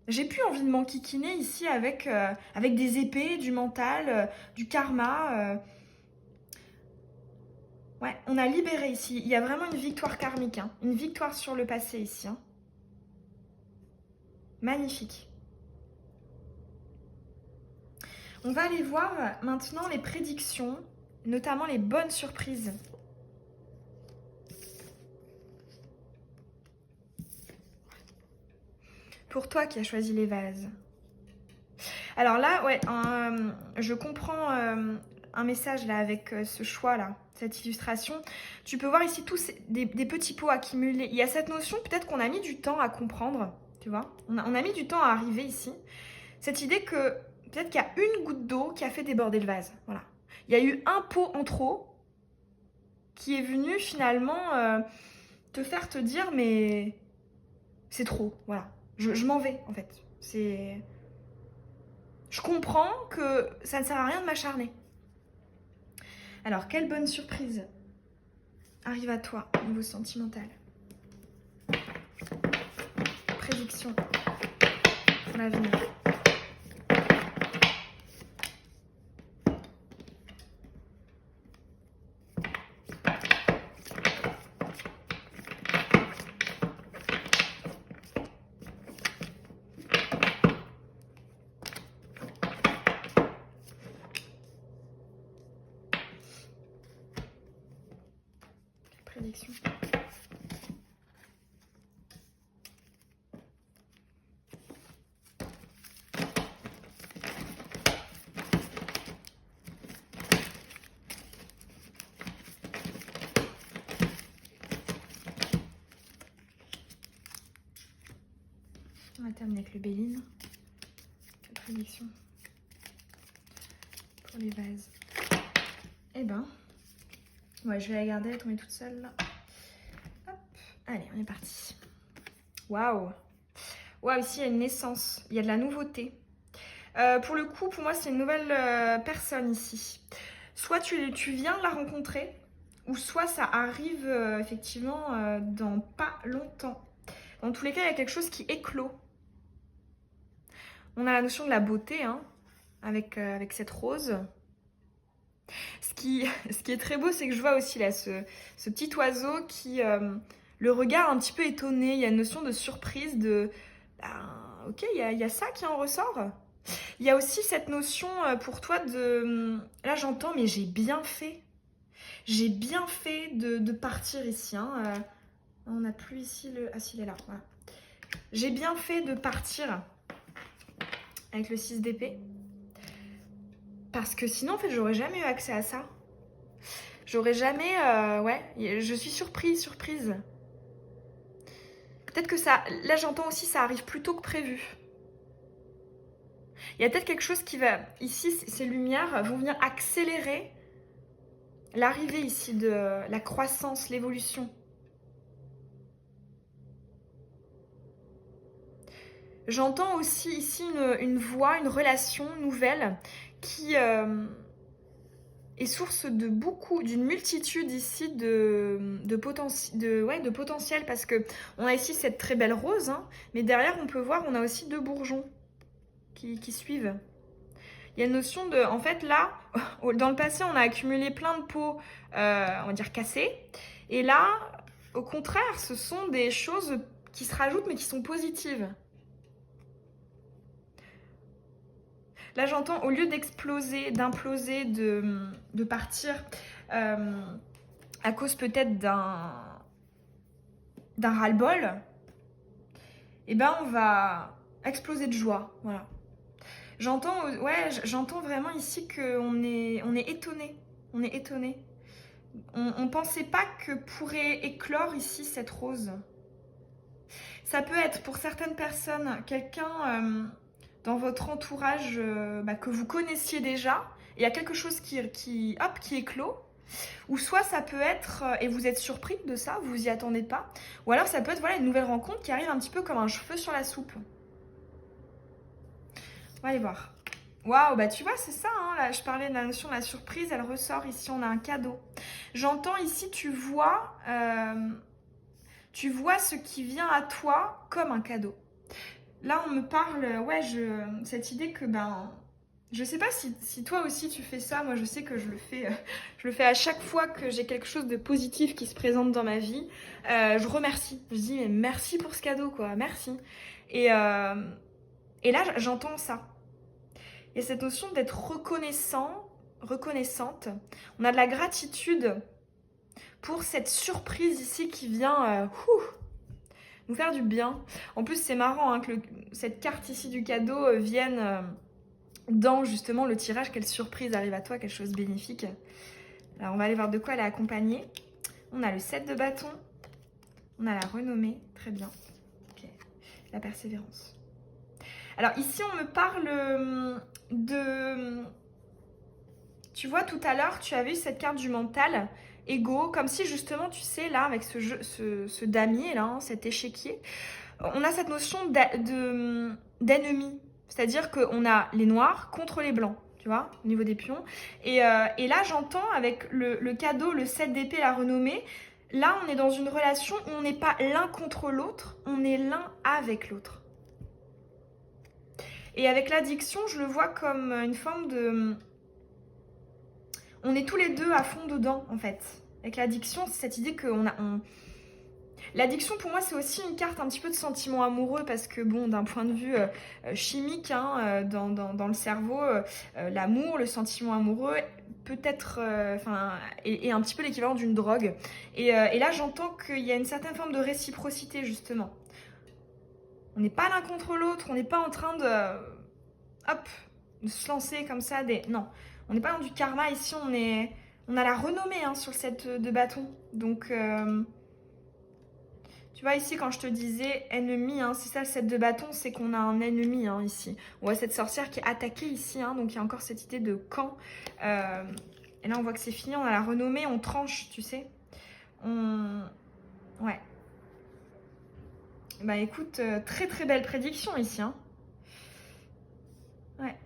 J'ai plus envie de m'enquiquiner ici avec des épées, du mental, du karma. Ouais, on a libéré ici. Il y a vraiment une victoire karmique, hein. Une victoire sur le passé ici. Hein. Magnifique. On va aller voir maintenant les prédictions, notamment les bonnes surprises. Pour toi qui as choisi les vases. Alors là, ouais, je comprends un message là avec ce choix là, cette illustration. Tu peux voir ici tous des petits pots accumulés. Il y a cette notion peut-être qu'on a mis du temps à comprendre, tu vois. On a mis du temps à arriver ici. Cette idée que peut-être qu'il y a une goutte d'eau qui a fait déborder le vase. Voilà. Il y a eu un pot en trop qui est venu finalement te faire te dire mais c'est trop. Voilà. Je m'en vais en fait. C'est... Je comprends que ça ne sert à rien de m'acharner. Alors, quelle bonne surprise arrive à toi au niveau sentimental? Prédiction pour l'avenir. Prédiction. On va terminer avec le Béline. La prédiction pour les vases. Eh ben, ouais, je vais la garder, elle tomber toute seule là. Hop, allez, on est parti. Waouh! Waouh, ici il y a une naissance, il y a de la nouveauté. Pour le coup, pour moi, c'est une nouvelle personne ici. Soit tu viens de la rencontrer, ou soit ça arrive effectivement dans pas longtemps. Dans tous les cas, il y a quelque chose qui éclot. On a la notion de la beauté, hein, avec cette rose. Ce qui est très beau, c'est que je vois aussi là ce petit oiseau qui, le regard un petit peu étonné. Il y a une notion de surprise, de... ok, il y a ça qui en ressort. Il y a aussi cette notion pour toi de... Là, j'entends, mais j'ai bien fait. J'ai bien fait de partir ici. Hein. On n'a plus ici le... Ah, si, il est là. Voilà. J'ai bien fait de partir avec le 6 d'épée. Parce que sinon, en fait, j'aurais jamais eu accès à ça. J'aurais jamais... ouais, je suis surprise. Peut-être que ça... Là, j'entends aussi, ça arrive plus tôt que prévu. Il y a peut-être quelque chose qui va... Ici, ces lumières vont venir accélérer l'arrivée ici de la croissance, l'évolution. J'entends aussi ici une voix, une relation nouvelle qui est source de d'une multitude ici de potentiel parce que on a ici cette très belle rose, hein, mais derrière on peut voir on a aussi 2 bourgeons qui suivent. Il y a une notion de, en fait là, dans le passé on a accumulé plein de pots, on va dire cassés, et là au contraire ce sont des choses qui se rajoutent mais qui sont positives. Là, j'entends, au lieu d'exploser, d'imploser, de partir à cause peut-être d'un ras-le-bol, eh ben, on va exploser de joie, voilà. J'entends vraiment ici qu'on est étonné. On est étonné. On pensait pas que pourrait éclore ici cette rose. Ça peut être pour certaines personnes quelqu'un dans votre entourage que vous connaissiez déjà. Il y a quelque chose qui éclot. Ou soit ça peut être, et vous êtes surpris de ça, vous vous y attendez pas. Ou alors ça peut être une nouvelle rencontre qui arrive un petit peu comme un cheveu sur la soupe. On va aller voir. Waouh, bah tu vois, c'est ça, hein, là, je parlais de la notion de la surprise, elle ressort ici, on a un cadeau. J'entends ici, tu vois ce qui vient à toi comme un cadeau. Là, on me parle, cette idée que, je sais pas si toi aussi tu fais ça, moi je sais que je le fais à chaque fois que j'ai quelque chose de positif qui se présente dans ma vie, je remercie. Je dis, mais merci pour ce cadeau, quoi, merci. Et là, j'entends ça. Il y a cette notion d'être reconnaissante. On a de la gratitude pour cette surprise ici qui vient nous faire du bien. En plus, c'est marrant hein, que cette carte ici du cadeau vienne dans justement le tirage. Quelle surprise arrive à toi, quelque chose de bénéfique. Alors, on va aller voir de quoi elle est accompagnée. On a le 7 de bâton. On a la renommée. Très bien. Okay. La persévérance. Alors, ici, on me parle tu vois, tout à l'heure, tu avais eu cette carte du mental, ego, comme si justement, tu sais, là, avec ce damier, là, hein, cet échiquier, on a cette notion d'ennemi. C'est-à-dire qu'on a les noirs contre les blancs, tu vois, au niveau des pions. Et là, j'entends avec le cadeau, le 7 d'épée, la renommée, là, on est dans une relation où on n'est pas l'un contre l'autre, on est l'un avec l'autre. Et avec l'addiction, je le vois comme une forme de... On est tous les deux à fond dedans, en fait. Avec l'addiction, c'est cette idée qu'on a... L'addiction, pour moi, c'est aussi une carte un petit peu de sentiment amoureux parce que, bon, d'un point de vue chimique, hein, dans le cerveau, l'amour, le sentiment amoureux peut être... est un petit peu l'équivalent d'une drogue. Et là, j'entends qu'il y a une certaine forme de réciprocité, justement. On n'est pas l'un contre l'autre, on n'est pas en train de se lancer comme ça Non, on n'est pas dans du karma ici, on a la renommée hein, sur le 7 de bâton. Donc, tu vois ici quand je te disais ennemi, hein, c'est ça le 7 de bâton, c'est qu'on a un ennemi hein, ici. On voit cette sorcière qui est attaquée ici, hein, donc il y a encore cette idée de camp. Et là on voit que c'est fini, on a la renommée, on tranche, tu sais. Ouais. Bah écoute, très très belle prédiction ici. Hein. Ouais.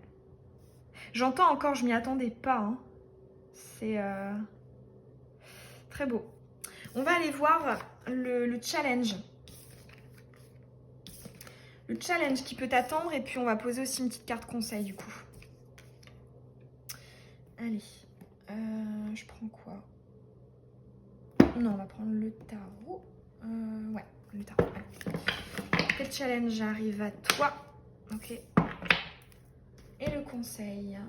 J'entends encore, je m'y attendais pas. Hein. C'est très beau. On va aller voir le challenge. Le challenge qui peut t'attendre et puis on va poser aussi une petite carte conseil du coup. Allez, je prends quoi? Non, on va prendre le tarot. Ouais, le tarot. Allez. Quel challenge arrive à toi? Ok. Et le conseil.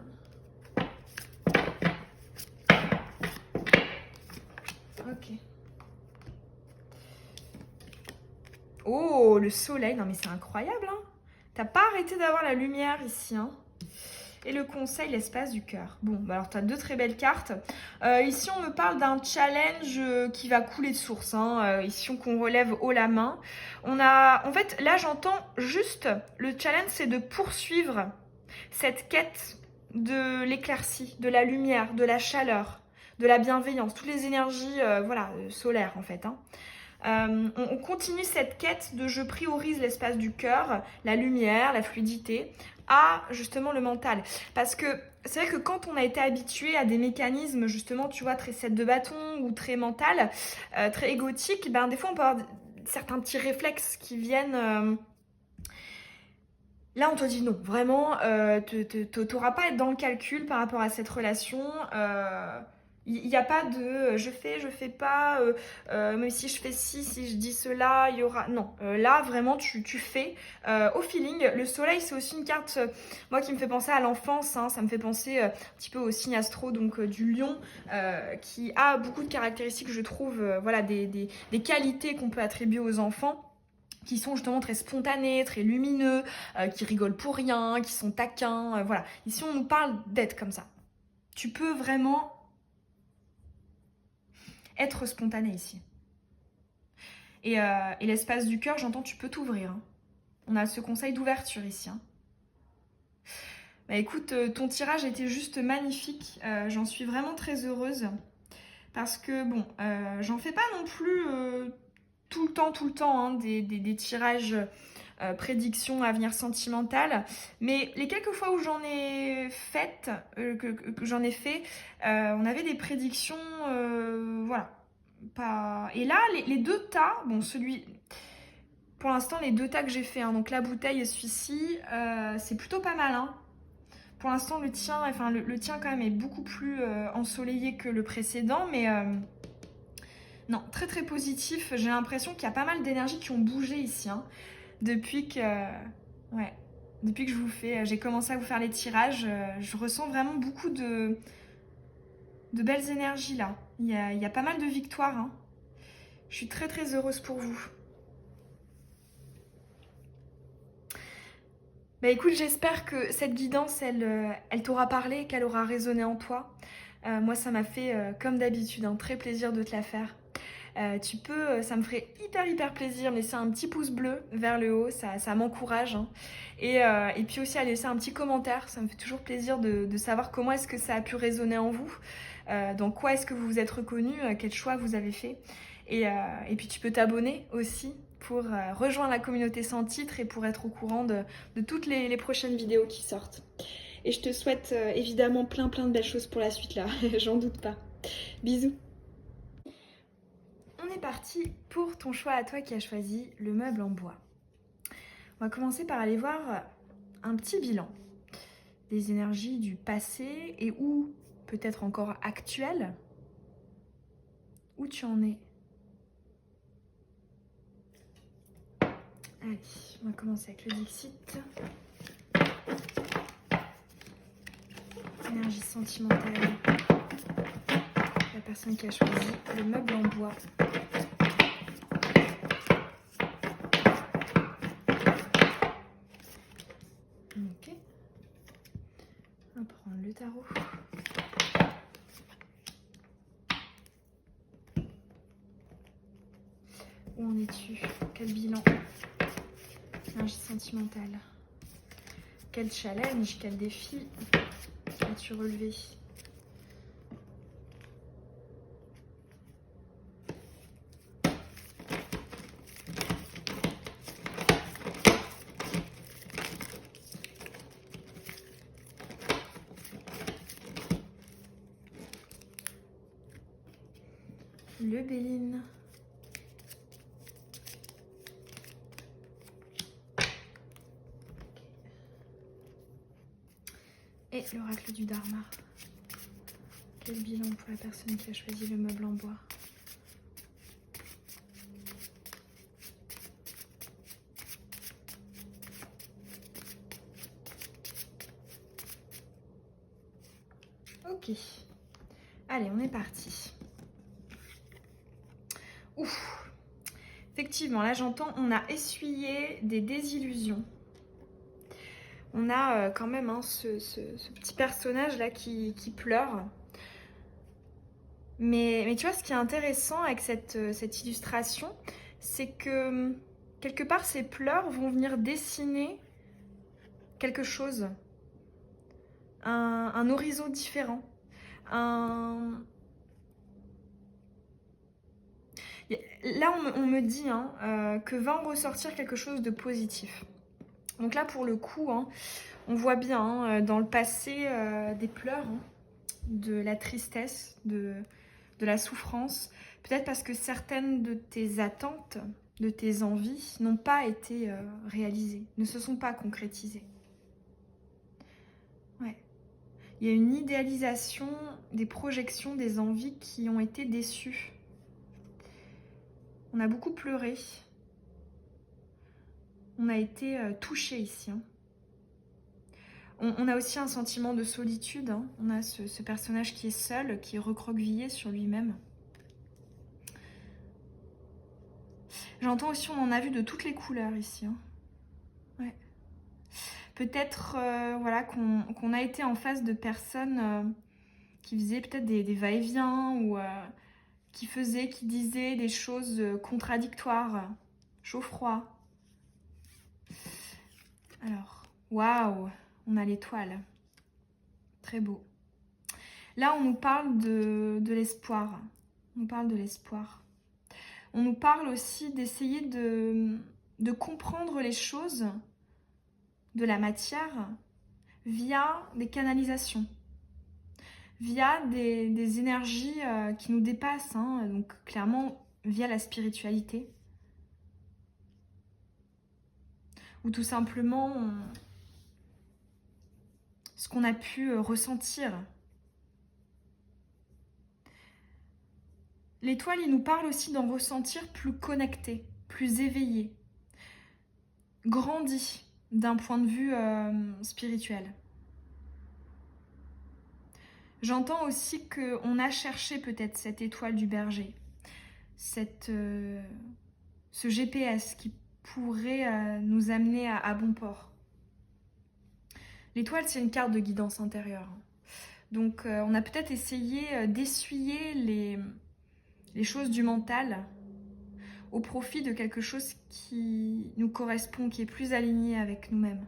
Ok. Oh, le soleil. Non, mais c'est incroyable, hein. T'as pas arrêté d'avoir la lumière ici, hein. Et le conseil, l'espace du cœur. Bon, bah alors tu as deux très belles cartes. Ici, on me parle d'un challenge qui va couler de source. Hein. Ici, qu'on relève haut la main. En fait, là, j'entends juste, le challenge, c'est de poursuivre cette quête de l'éclaircie, de la lumière, de la chaleur, de la bienveillance, toutes les énergies solaires, en fait. Hein. On continue cette quête de je priorise l'espace du cœur, la lumière, la fluidité, à justement le mental. Parce que c'est vrai que quand on a été habitué à des mécanismes justement, tu vois, très 7 de bâton ou très mental, très égotique, des fois on peut avoir certains petits réflexes qui viennent... Là, on te dit non, vraiment, t'auras pas à être dans le calcul par rapport à cette relation. Il n'y a pas de je fais pas, mais si je fais ci, si je dis cela, il y aura. Non, là vraiment tu fais au feeling. Le soleil, c'est aussi une carte, moi, qui me fait penser à l'enfance, hein. Ça me fait penser un petit peu au signe astro donc du lion, qui a beaucoup de caractéristiques, je trouve, voilà, des qualités qu'on peut attribuer aux enfants, qui sont justement très spontanés, très lumineux, qui rigolent pour rien, qui sont taquins, voilà. Ici, on nous parle d'être comme ça. Tu peux vraiment être spontané ici. Et l'espace du cœur, j'entends, tu peux t'ouvrir, hein. On a ce conseil d'ouverture ici, hein. Bah écoute, ton tirage était juste magnifique. J'en suis vraiment très heureuse. Parce que bon, j'en fais pas non plus tout le temps, hein, des tirages prédictions avenir sentimental. Mais les quelques fois où j'en ai fait, que j'en ai fait, on avait des prédictions, voilà. Pas... Et là, les deux tas, bon, celui. Pour l'instant, les deux tas que j'ai fait, hein, donc la bouteille et celui-ci, c'est plutôt pas mal, hein. Pour l'instant, le tien, enfin, le tien quand même est beaucoup plus ensoleillé que le précédent, mais non, très très positif. J'ai l'impression qu'il y a pas mal d'énergies qui ont bougé ici, hein, depuis que, ouais, depuis que je vous fais, j'ai commencé à vous faire les tirages. Je ressens vraiment beaucoup de belles énergies là. Il y a pas mal de victoires, hein. Je suis très très heureuse pour vous. Bah écoute, j'espère que cette guidance, elle t'aura parlé, qu'elle aura résonné en toi. Moi, ça m'a fait, comme d'habitude, un très plaisir de te la faire. Tu peux, ça me ferait hyper plaisir, laisser un petit pouce bleu vers le haut, ça m'encourage, hein. Et puis aussi à laisser un petit commentaire, ça me fait toujours plaisir de savoir comment est-ce que ça a pu résonner en vous, dans quoi est-ce que vous vous êtes reconnu, quel choix vous avez fait. Et puis tu peux t'abonner aussi pour rejoindre la communauté sans titre et pour être au courant de toutes les prochaines vidéos qui sortent. Et je te souhaite évidemment plein de belles choses pour la suite là, j'en doute pas. Bisous. On est parti pour ton choix à toi qui as choisi le meuble en bois. On va commencer par aller voir un petit bilan des énergies du passé et ou peut-être encore actuelles. Où tu en es? Allez, on va commencer avec le Dixit. Énergie sentimentale. La personne qui a choisi le meuble en bois. Ok. On va prendre le tarot. Où en es-tu? Quel bilan? Énergie sentimentale. Quel challenge, quel défi as-tu relevé? Le Béline. Et l'oracle du Dharma. Quel bilan pour la personne qui a choisi le meuble en bois? Ok. Allez, on est parti. Ouf. Effectivement, là j'entends, on a essuyé des désillusions. On a quand même hein, ce petit personnage là qui pleure. Mais tu vois, ce qui est intéressant avec cette illustration, c'est que quelque part ces pleurs vont venir dessiner quelque chose, un horizon différent, Là, on me dit hein, que va en ressortir quelque chose de positif. Donc là, pour le coup, hein, on voit bien hein, dans le passé des pleurs, hein, de la tristesse, de la souffrance. Peut-être parce que certaines de tes attentes, de tes envies n'ont pas été réalisées, ne se sont pas concrétisées. Ouais. Il y a une idéalisation, des projections, des envies qui ont été déçues. On a beaucoup pleuré. On a été touché ici. Hein. On a aussi un sentiment de solitude. Hein. On a ce personnage qui est seul, qui est recroquevillé sur lui-même. J'entends aussi, on en a vu de toutes les couleurs ici. Hein. Ouais. Peut-être voilà, qu'on a été en face de personnes qui faisaient peut-être des va-et-vient ou qui disaient des choses contradictoires, chaud-froid. Alors, waouh, on a l'étoile. Très beau. Là, on nous parle de l'espoir. On nous parle de l'espoir. On nous parle aussi d'essayer de comprendre les choses de la matière via des canalisations, via des énergies qui nous dépassent, hein, donc clairement via la spiritualité. Ou tout simplement ce qu'on a pu ressentir. L'étoile, il nous parle aussi d'en ressentir plus connecté, plus éveillé, grandi d'un point de vue spirituel. J'entends aussi qu'on a cherché peut-être cette étoile du berger, ce GPS qui pourrait nous amener à bon port. L'étoile, c'est une carte de guidance intérieure. Donc on a peut-être essayé d'essuyer les choses du mental au profit de quelque chose qui nous correspond, qui est plus aligné avec nous-mêmes.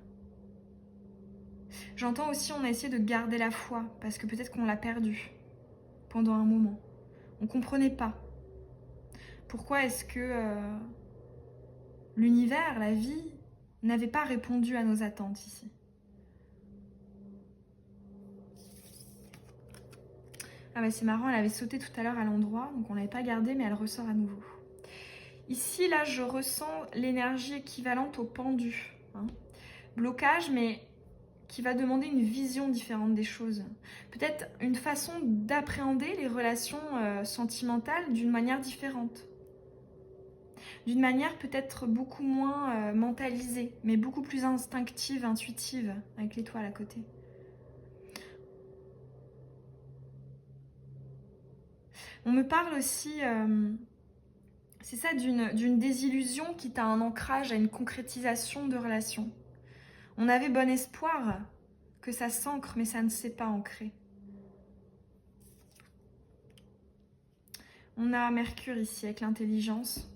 J'entends aussi on a essayé de garder la foi, parce que peut-être qu'on l'a perdue pendant un moment. On ne comprenait pas. Pourquoi est-ce que l'univers, la vie, n'avait pas répondu à nos attentes ici? Ah bah c'est marrant, elle avait sauté tout à l'heure à l'endroit, donc on ne l'avait pas gardée, mais elle ressort à nouveau. Ici, là, je ressens l'énergie équivalente au pendu. Hein. Blocage, mais qui va demander une vision différente des choses. Peut-être une façon d'appréhender les relations sentimentales d'une manière différente. D'une manière peut-être beaucoup moins mentalisée, mais beaucoup plus instinctive, intuitive, avec l'étoile à côté. On me parle aussi, c'est ça, d'une désillusion qui t'a un ancrage à une concrétisation de relations. On avait bon espoir que ça s'ancre, mais ça ne s'est pas ancré. On a Mercure ici avec l'intelligence.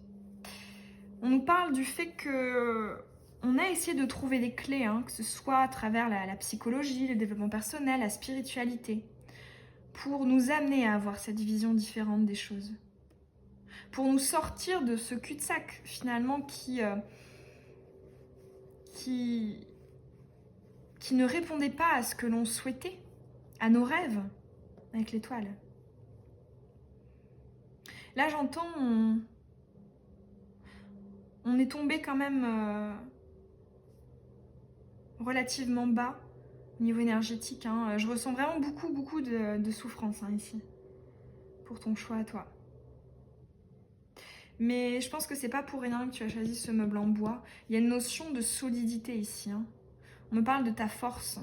On nous parle du fait que on a essayé de trouver des clés, hein, que ce soit à travers la psychologie, le développement personnel, la spiritualité, pour nous amener à avoir cette vision différente des choses. Pour nous sortir de ce cul-de-sac, finalement, qui ne répondait pas à ce que l'on souhaitait, à nos rêves, avec l'étoile. Là, j'entends, on est tombé quand même relativement bas au niveau énergétique. Hein. Je ressens vraiment beaucoup de souffrance hein, ici, pour ton choix à toi. Mais je pense que c'est pas pour rien que tu as choisi ce meuble en bois. Il y a une notion de solidité ici. Hein. On me parle de ta force.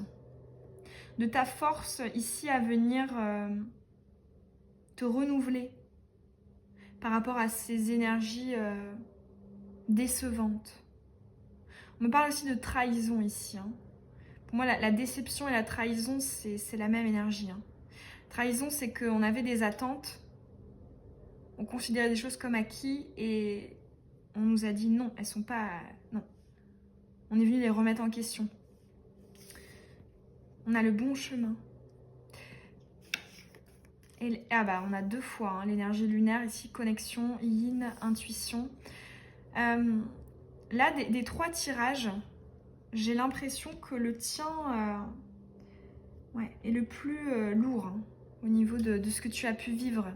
De ta force ici à venir te renouveler par rapport à ces énergies décevantes. On me parle aussi de trahison ici. Hein. Pour moi, la déception et la trahison, c'est la même énergie. Hein. Trahison, c'est qu'on avait des attentes, on considérait des choses comme acquis et on nous a dit non, elles sont pas... Non. On est venu les remettre en question. On a le bon chemin. Et, on a 2 fois hein, l'énergie lunaire ici, connexion, yin, intuition. Là, des 3 tirages, j'ai l'impression que le tien est le plus lourd hein, au niveau de ce que tu as pu vivre.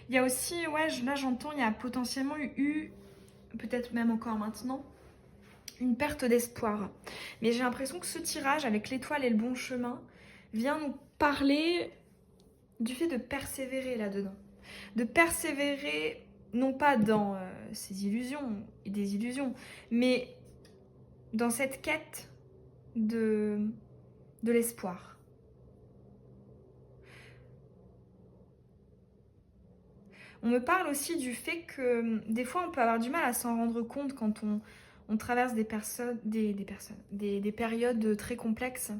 Il y a aussi, là j'entends, il y a potentiellement eu, peut-être même encore maintenant, une perte d'espoir. Mais j'ai l'impression que ce tirage avec l'étoile et le bon chemin, vient nous parler du fait de persévérer là-dedans. De persévérer, non pas dans ses illusions et des illusions, mais dans cette quête de l'espoir. On me parle aussi du fait que des fois on peut avoir du mal à s'en rendre compte quand on traverse des périodes très complexes.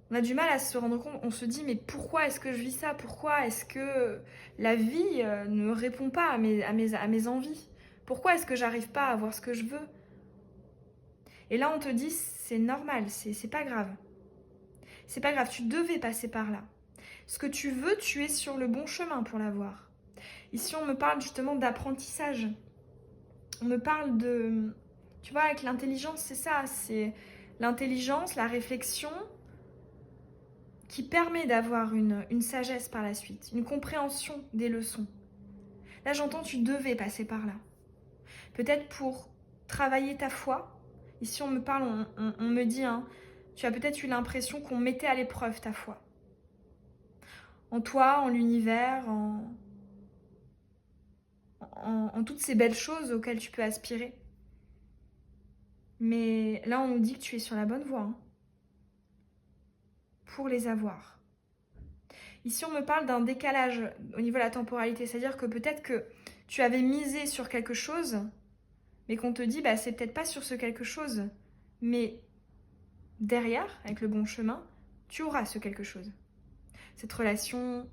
On a du mal à se rendre compte, on se dit mais pourquoi est-ce que je vis ça? Pourquoi est-ce que la vie ne répond pas à mes envies? Pourquoi est-ce que j'arrive pas à avoir ce que je veux? Et là on te dit c'est normal, c'est pas grave. C'est pas grave, tu devais passer par là. Ce que tu veux, tu es sur le bon chemin pour l'avoir. Ici on me parle justement d'apprentissage. On me parle de... Tu vois, avec l'intelligence, c'est ça, c'est l'intelligence, la réflexion qui permet d'avoir une sagesse par la suite, une compréhension des leçons. Là, j'entends, tu devais passer par là. Peut-être pour travailler ta foi. Ici, on me parle, on me dit, hein, tu as peut-être eu l'impression qu'on mettait à l'épreuve ta foi. En toi, en l'univers, en toutes ces belles choses auxquelles tu peux aspirer. Mais là, on nous dit que tu es sur la bonne voie, hein, pour les avoir. Ici, on me parle d'un décalage au niveau de la temporalité. C'est-à-dire que peut-être que tu avais misé sur quelque chose, mais qu'on te dit, bah, c'est peut-être pas sur ce quelque chose. Mais derrière, avec le bon chemin, tu auras ce quelque chose. Cette relation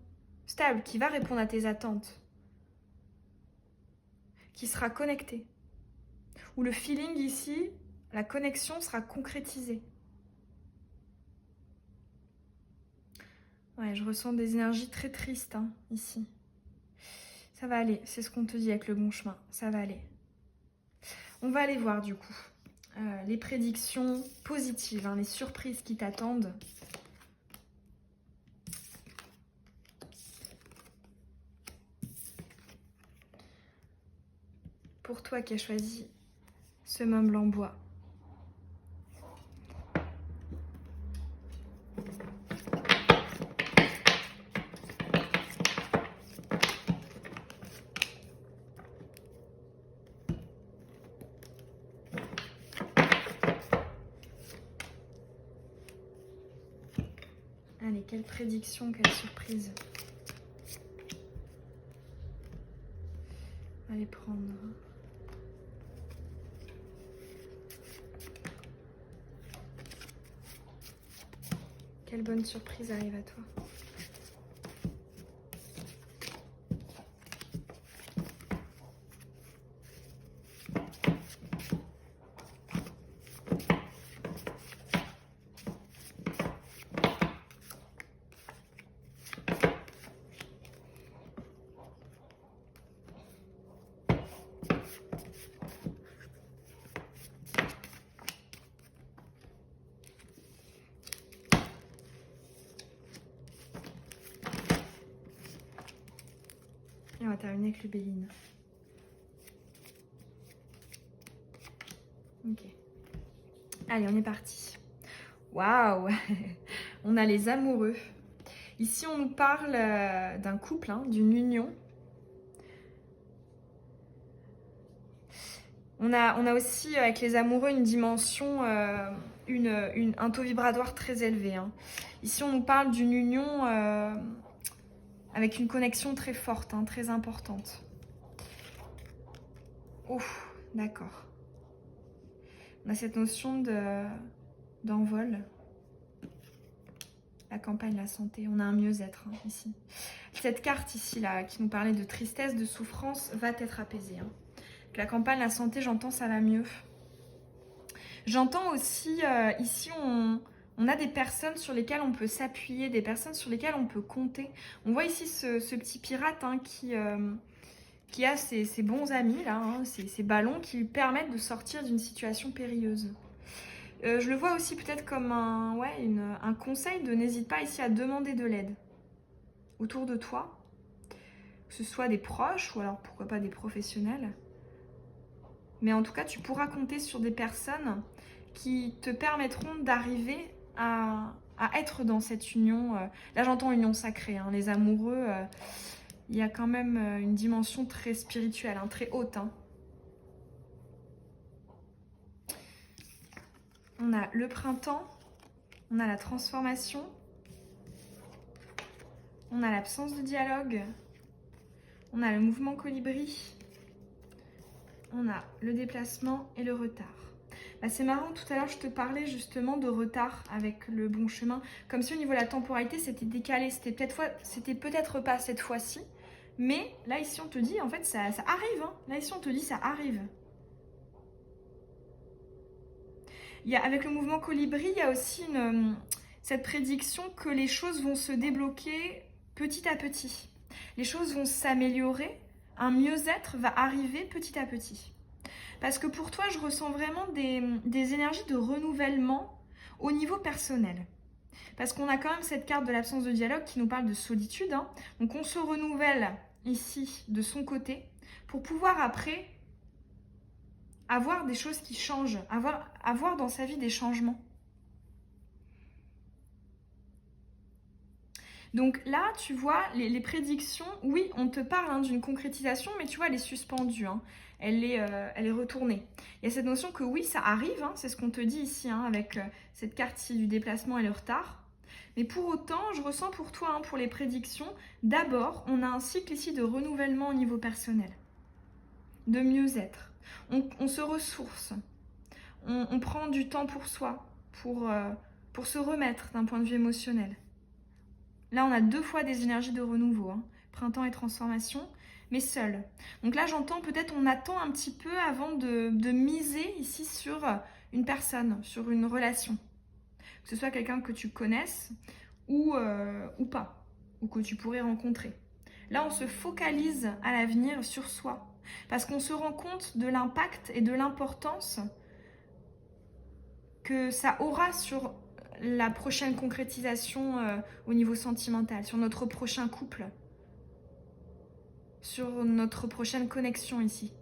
stable qui va répondre à tes attentes, qui sera connectée. Où le feeling ici, la connexion sera concrétisée. Ouais, je ressens des énergies très tristes, hein, ici. Ça va aller, c'est ce qu'on te dit avec le bon chemin, ça va aller. On va aller voir du coup les prédictions positives, hein, les surprises qui t'attendent. Pour toi qui as choisi ce meuble en bois. Allez, quelle prédiction, quelle surprise. Allez prendre. Quelle bonne surprise arrive à toi. Et on va terminer avec l'ubéline. Ok. Allez, on est parti. Waouh. On a les amoureux. Ici, on nous parle d'un couple, hein, d'une union. On a aussi, avec les amoureux, une dimension, un taux vibratoire très élevé, hein. Ici, on nous parle d'une union avec une connexion très forte, hein, très importante. Ouf, d'accord. On a cette notion d'envol. La campagne, la santé, on a un mieux-être, hein, ici. Cette carte ici, là, qui nous parlait de tristesse, de souffrance, va être apaisée, hein. La campagne, la santé, j'entends, ça va mieux. J'entends aussi, ici, on a des personnes sur lesquelles on peut s'appuyer, des personnes sur lesquelles on peut compter. On voit ici ce petit pirate, hein, qui a ses bons amis, là, hein, ses ballons qui lui permettent de sortir d'une situation périlleuse. Je le vois aussi peut-être comme un conseil de n'hésite pas ici à demander de l'aide autour de toi, que ce soit des proches ou alors pourquoi pas des professionnels. Mais en tout cas, tu pourras compter sur des personnes qui te permettront d'arriver à à être dans cette union. Là, j'entends union sacrée, hein, les amoureux, il y a quand même une dimension très spirituelle, hein, très haute. Hein. On a le printemps, on a la transformation, on a l'absence de dialogue, on a le mouvement colibri, on a le déplacement et le retard. Bah, c'est marrant, tout à l'heure je te parlais justement de retard avec le bon chemin, comme si au niveau de la temporalité c'était décalé, c'était peut-être pas cette fois-ci, mais là ici on te dit en fait ça arrive, hein. Là ici on te dit ça arrive. Avec le mouvement colibri, il y a aussi cette prédiction que les choses vont se débloquer petit à petit. Les choses vont s'améliorer, un mieux-être va arriver petit à petit. Parce que pour toi, je ressens vraiment des énergies de renouvellement au niveau personnel. Parce qu'on a quand même cette carte de l'absence de dialogue qui nous parle de solitude. Hein. Donc on se renouvelle ici de son côté pour pouvoir après avoir des choses qui changent, avoir dans sa vie des changements. Donc là, tu vois, les prédictions, oui, on te parle hein, d'une concrétisation, mais tu vois, elle est suspendue, hein. Elle est retournée. Il y a cette notion que oui, ça arrive, hein, c'est ce qu'on te dit ici, hein, avec cette carte-ci du déplacement et le retard. Mais pour autant, je ressens pour toi, hein, pour les prédictions, d'abord, on a un cycle ici de renouvellement au niveau personnel, de mieux-être. On se ressource, on prend du temps pour soi, pour se remettre d'un point de vue émotionnel. Là, on a 2 fois des énergies de renouveau, hein, printemps et transformation, mais seul. Donc là, j'entends peut-être on attend un petit peu avant de miser ici sur une personne, sur une relation. Que ce soit quelqu'un que tu connaisses ou pas, ou que tu pourrais rencontrer. Là, on se focalise à l'avenir sur soi, parce qu'on se rend compte de l'impact et de l'importance que ça aura sur la prochaine concrétisation au niveau sentimental, sur notre prochain couple, sur notre prochaine connexion ici.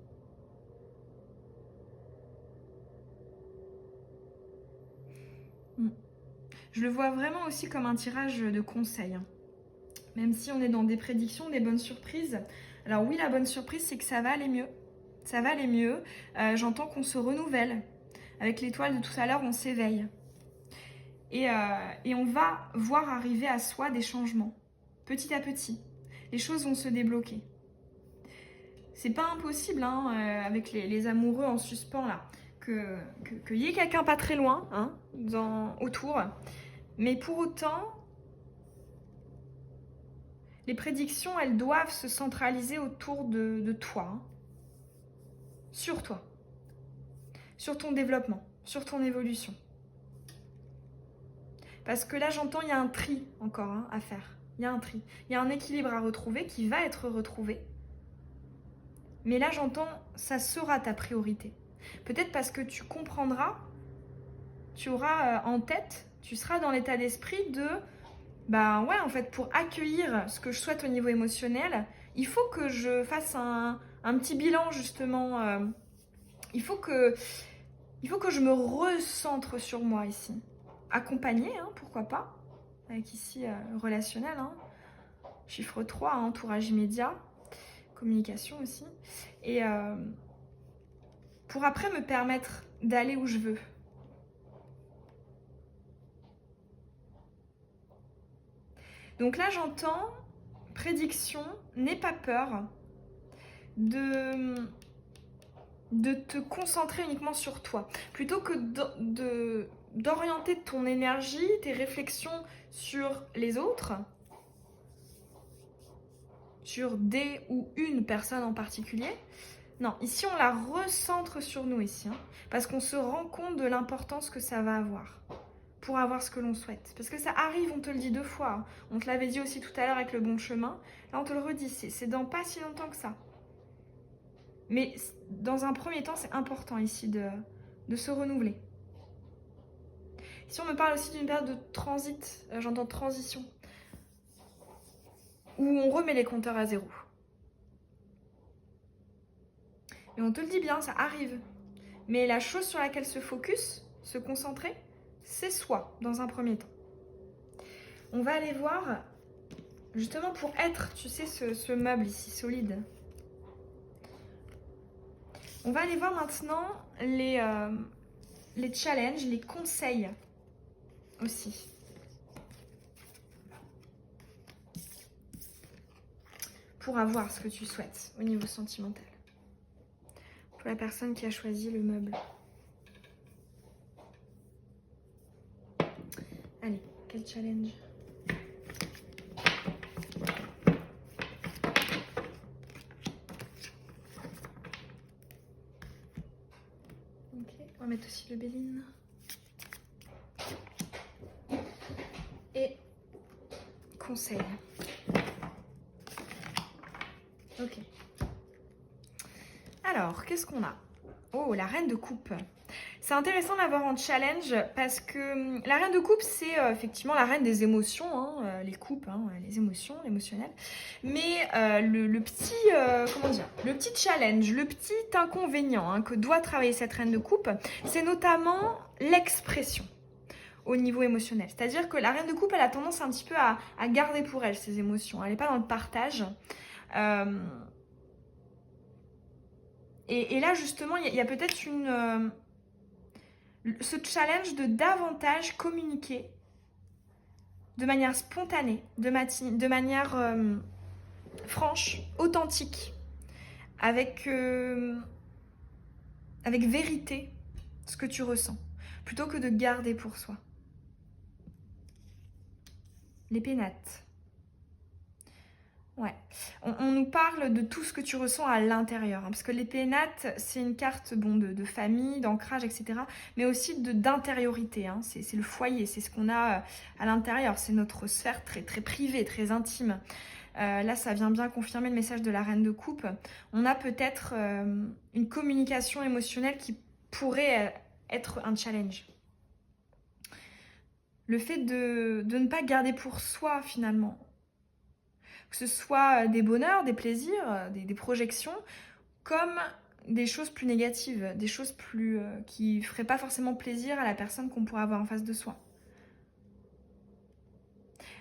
Je le vois vraiment aussi comme un tirage de conseil, hein. Même si on est dans des prédictions, des bonnes surprises. Alors oui, la bonne surprise, c'est que ça va aller mieux. Ça va aller mieux. J'entends qu'on se renouvelle. Avec l'étoile de tout à l'heure, on s'éveille. Et on va voir arriver à soi des changements, petit à petit. Les choses vont se débloquer. C'est pas impossible, hein, avec les amoureux en suspens, là, qu'il y ait quelqu'un pas très loin, hein, autour. Mais pour autant, les prédictions, elles doivent se centraliser autour de toi, hein, sur toi, sur ton développement, sur ton évolution. Parce que là, j'entends, il y a un tri encore hein, à faire. Il y a un tri. Il y a un équilibre à retrouver qui va être retrouvé. Mais là, j'entends, ça sera ta priorité. Peut-être parce que tu comprendras, tu auras en tête, tu seras dans l'état d'esprit de, bah ouais, en fait, pour accueillir ce que je souhaite au niveau émotionnel, il faut que je fasse un petit bilan, justement. Il faut que je me recentre sur moi ici. Accompagné, hein, pourquoi pas, avec ici relationnel, hein. Chiffre 3, hein, entourage immédiat, communication aussi. Et pour après me permettre d'aller où je veux. Donc là, j'entends, prédiction, n'aie pas peur de te concentrer uniquement sur toi. Plutôt que d'orienter ton énergie, tes réflexions sur les autres, sur des ou une personne en particulier. Non, ici on la recentre sur nous ici, hein, parce qu'on se rend compte de l'importance que ça va avoir pour avoir ce que l'on souhaite. Parce que ça arrive, on te le dit 2 fois. Hein. On te l'avait dit aussi tout à l'heure avec le bon chemin. Là on te le redit, c'est dans pas si longtemps que ça. Mais dans un premier temps, c'est important ici de se renouveler. Ici, on me parle aussi d'une période de transit, j'entends transition, où on remet les compteurs à zéro. Et on te le dit bien, ça arrive. Mais la chose sur laquelle se focus, se concentrer, c'est soi, dans un premier temps. On va aller voir, justement pour être, tu sais, ce meuble ici, solide. On va aller voir maintenant les challenges, les conseils aussi. Pour avoir ce que tu souhaites au niveau sentimental. Pour la personne qui a choisi le meuble. Allez, quel challenge? Ok, on va mettre aussi le Béline. Et conseil. Ok. Alors, qu'est-ce qu'on a? Oh, la reine de coupe. C'est intéressant d'avoir en challenge parce que la reine de coupe, c'est effectivement la reine des émotions, hein, les coupes, hein, les émotions, l'émotionnel. Mais le petit, comment dire, le petit challenge, le petit inconvénient hein, que doit travailler cette reine de coupe, c'est notamment l'expression au niveau émotionnel. C'est-à-dire que la reine de coupe, elle a tendance un petit peu à garder pour elle ses émotions. Elle n'est pas dans le partage. Et là, justement, il y a peut-être ce challenge de davantage communiquer de manière spontanée, de manière franche, authentique, avec vérité ce que tu ressens, plutôt que de garder pour soi. Les pénates. Ouais, on nous parle de tout ce que tu ressens à l'intérieur, hein, parce que les pénates, c'est une carte bon, de famille, d'ancrage, etc., mais aussi d'intériorité, hein, c'est le foyer, c'est ce qu'on a à l'intérieur, c'est notre sphère très, très privée, très intime. Là, ça vient bien confirmer le message de la reine de coupe. On a peut-être une communication émotionnelle qui pourrait être un challenge. Le fait de ne pas garder pour soi, finalement, que ce soit des bonheurs, des plaisirs, des projections, comme des choses plus négatives, des choses plus qui ne feraient pas forcément plaisir à la personne qu'on pourrait avoir en face de soi.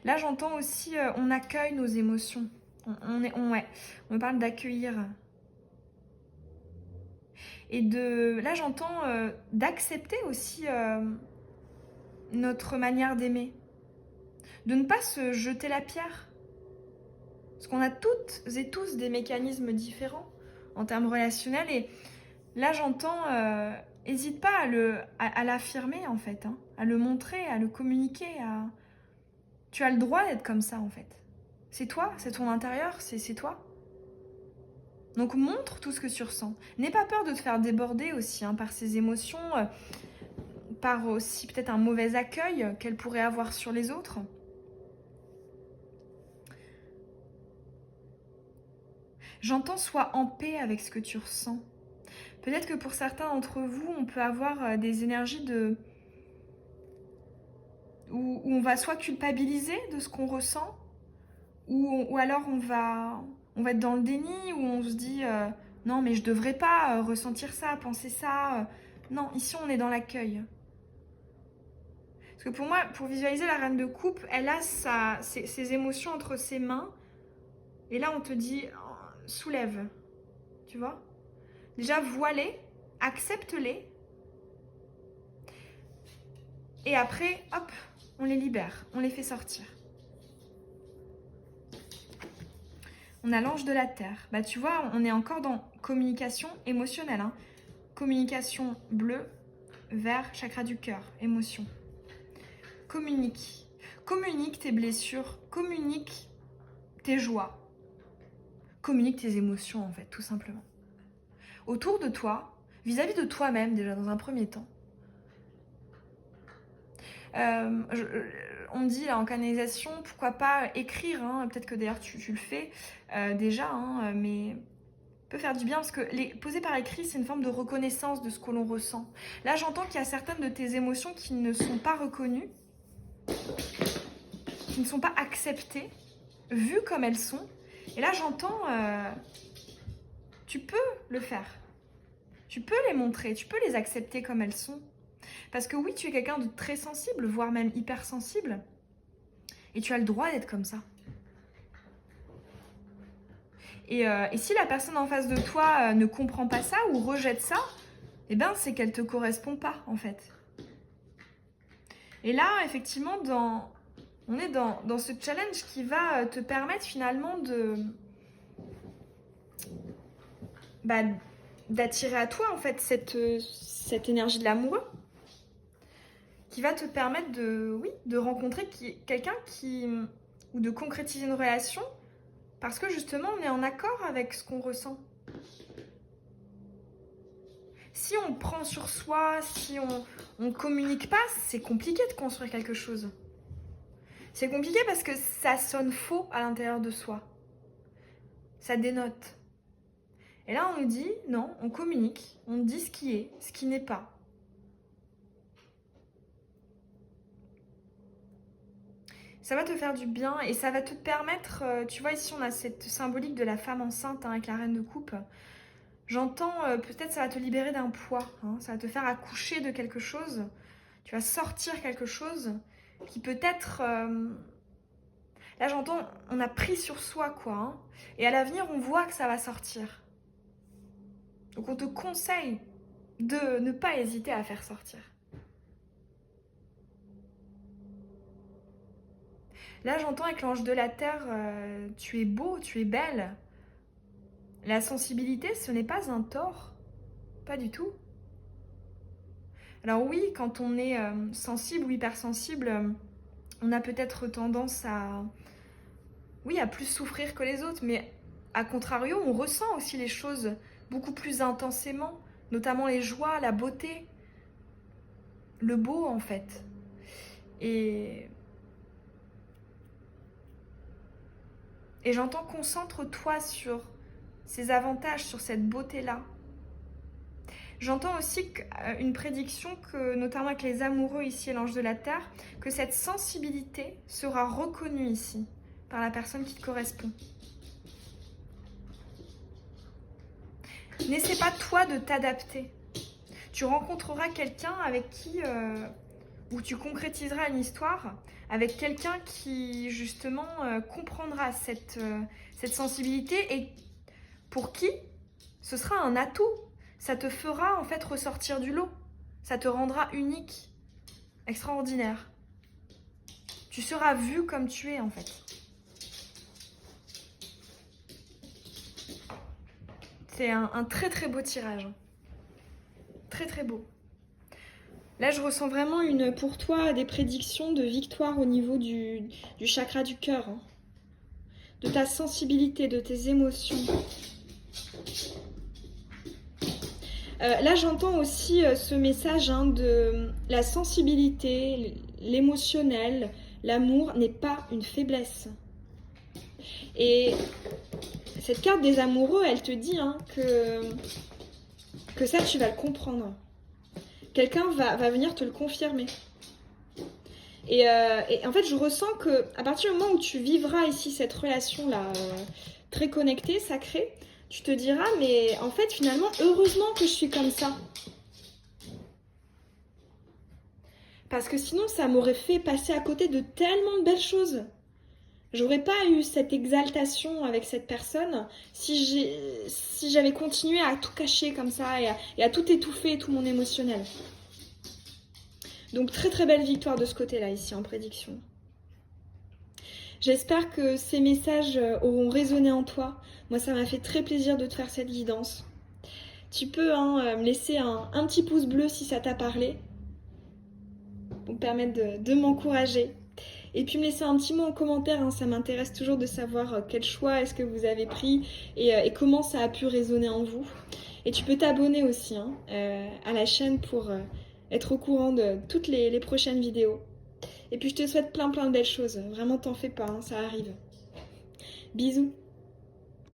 Là, j'entends aussi, on accueille nos émotions. On parle d'accueillir. Et là, j'entends d'accepter aussi notre manière d'aimer. De ne pas se jeter la pierre. Parce qu'on a toutes et tous des mécanismes différents en termes relationnels. Et là, j'entends, n'hésite pas à l'affirmer, en fait. Hein, à le montrer, à le communiquer. Tu as le droit d'être comme ça, en fait. C'est toi, c'est ton intérieur, c'est toi. Donc montre tout ce que tu ressens. N'aie pas peur de te faire déborder aussi hein, par ces émotions, par aussi peut-être un mauvais accueil qu'elles pourraient avoir sur les autres. J'entends sois en paix avec ce que tu ressens. Peut-être que pour certains d'entre vous, on peut avoir des énergies où on va soit culpabiliser de ce qu'on ressent, ou alors on va être dans le déni, où on se dit non mais je devrais pas ressentir ça, penser ça. Non, ici on est dans l'accueil. Parce que pour moi, pour visualiser la reine de coupe, elle a ses émotions entre ses mains, et là on te dit soulève, tu vois. Déjà vois-les, accepte-les, et après, hop, on les libère, on les fait sortir. On a l'ange de la terre. Bah tu vois, on est encore dans communication émotionnelle. Hein. Communication bleu, vert, chakra du cœur, émotion. Communique. Communique tes blessures, communique tes joies. Communique tes émotions en fait, tout simplement. Autour de toi, vis-à-vis de toi-même déjà dans un premier temps. On dit là en canalisation, pourquoi pas écrire, hein, peut-être que d'ailleurs tu le fais déjà, hein, mais peut faire du bien parce que poser par écrit, c'est une forme de reconnaissance de ce que l'on ressent. Là, j'entends qu'il y a certaines de tes émotions qui ne sont pas reconnues, qui ne sont pas acceptées, vues comme elles sont. Et là, j'entends, tu peux le faire. Tu peux les montrer, tu peux les accepter comme elles sont. Parce que oui, tu es quelqu'un de très sensible, voire même hypersensible. Et tu as le droit d'être comme ça. Et si la personne en face de toi ne comprend pas ça ou rejette ça, eh ben c'est qu'elle ne te correspond pas en fait. Et là, effectivement, on est dans ce challenge qui va te permettre finalement d'attirer à toi en fait cette énergie de l'amoureux qui va te permettre de rencontrer quelqu'un ou de concrétiser une relation parce que justement on est en accord avec ce qu'on ressent. Si on prend sur soi, si on communique pas, c'est compliqué de construire quelque chose. C'est compliqué parce que ça sonne faux à l'intérieur de soi. Ça dénote. Et là, on nous dit, non, on communique, on dit ce qui est, ce qui n'est pas. Ça va te faire du bien et ça va te permettre, tu vois, ici on a cette symbolique de la femme enceinte avec la reine de coupe. J'entends, peut-être ça va te libérer d'un poids, hein, ça va te faire accoucher de quelque chose. Tu vas sortir quelque chose qui peut-être... là j'entends, on a pris sur soi quoi. Hein, et à l'avenir, on voit que ça va sortir. Donc on te conseille de ne pas hésiter à faire sortir. Là j'entends avec l'ange de la terre, tu es beau, tu es belle. La sensibilité, ce n'est pas un tort. Pas du tout. Alors oui, quand on est sensible ou hypersensible, on a peut-être tendance à plus souffrir que les autres, mais à contrario, on ressent aussi les choses beaucoup plus intensément, notamment les joies, la beauté, le beau en fait. Et j'entends, concentre-toi sur ces avantages, sur cette beauté-là. J'entends aussi une prédiction que, notamment avec les amoureux ici et l'ange de la terre, que cette sensibilité sera reconnue ici par la personne qui te correspond. N'essaie pas toi de t'adapter. Tu rencontreras quelqu'un avec qui, où tu concrétiseras une histoire, avec quelqu'un qui justement comprendra cette sensibilité et pour qui ce sera un atout. Ça te fera en fait ressortir du lot. Ça te rendra unique, extraordinaire. Tu seras vu comme tu es en fait. C'est un très très beau tirage. Très très beau. Là, je ressens vraiment pour toi des prédictions de victoire au niveau du chakra du cœur. Hein. De ta sensibilité, de tes émotions. Là, j'entends aussi ce message de la sensibilité, l'émotionnel, l'amour n'est pas une faiblesse. Et cette carte des amoureux, elle te dit que ça, tu vas le comprendre. Quelqu'un va venir te le confirmer. Et en fait, je ressens qu'à partir du moment où tu vivras ici cette relation-là, très connectée, sacrée, tu te diras, mais en fait, finalement, heureusement que je suis comme ça. Parce que sinon, ça m'aurait fait passer à côté de tellement de belles choses. J'aurais pas eu cette exaltation avec cette personne si j'avais continué à tout cacher comme ça et à tout étouffer, tout mon émotionnel. Donc, très très belle victoire de ce côté-là, ici, en prédiction. J'espère que ces messages auront résonné en toi. Moi, ça m'a fait très plaisir de te faire cette guidance. Tu peux me laisser un petit pouce bleu si ça t'a parlé, pour me permettre de m'encourager. Et puis me laisser un petit mot en commentaire, ça m'intéresse toujours de savoir quel choix est-ce que vous avez pris et comment ça a pu résonner en vous. Et tu peux t'abonner aussi à la chaîne pour être au courant de toutes les prochaines vidéos. Et puis je te souhaite plein de belles choses. Vraiment, t'en fais pas, ça arrive. Bisous.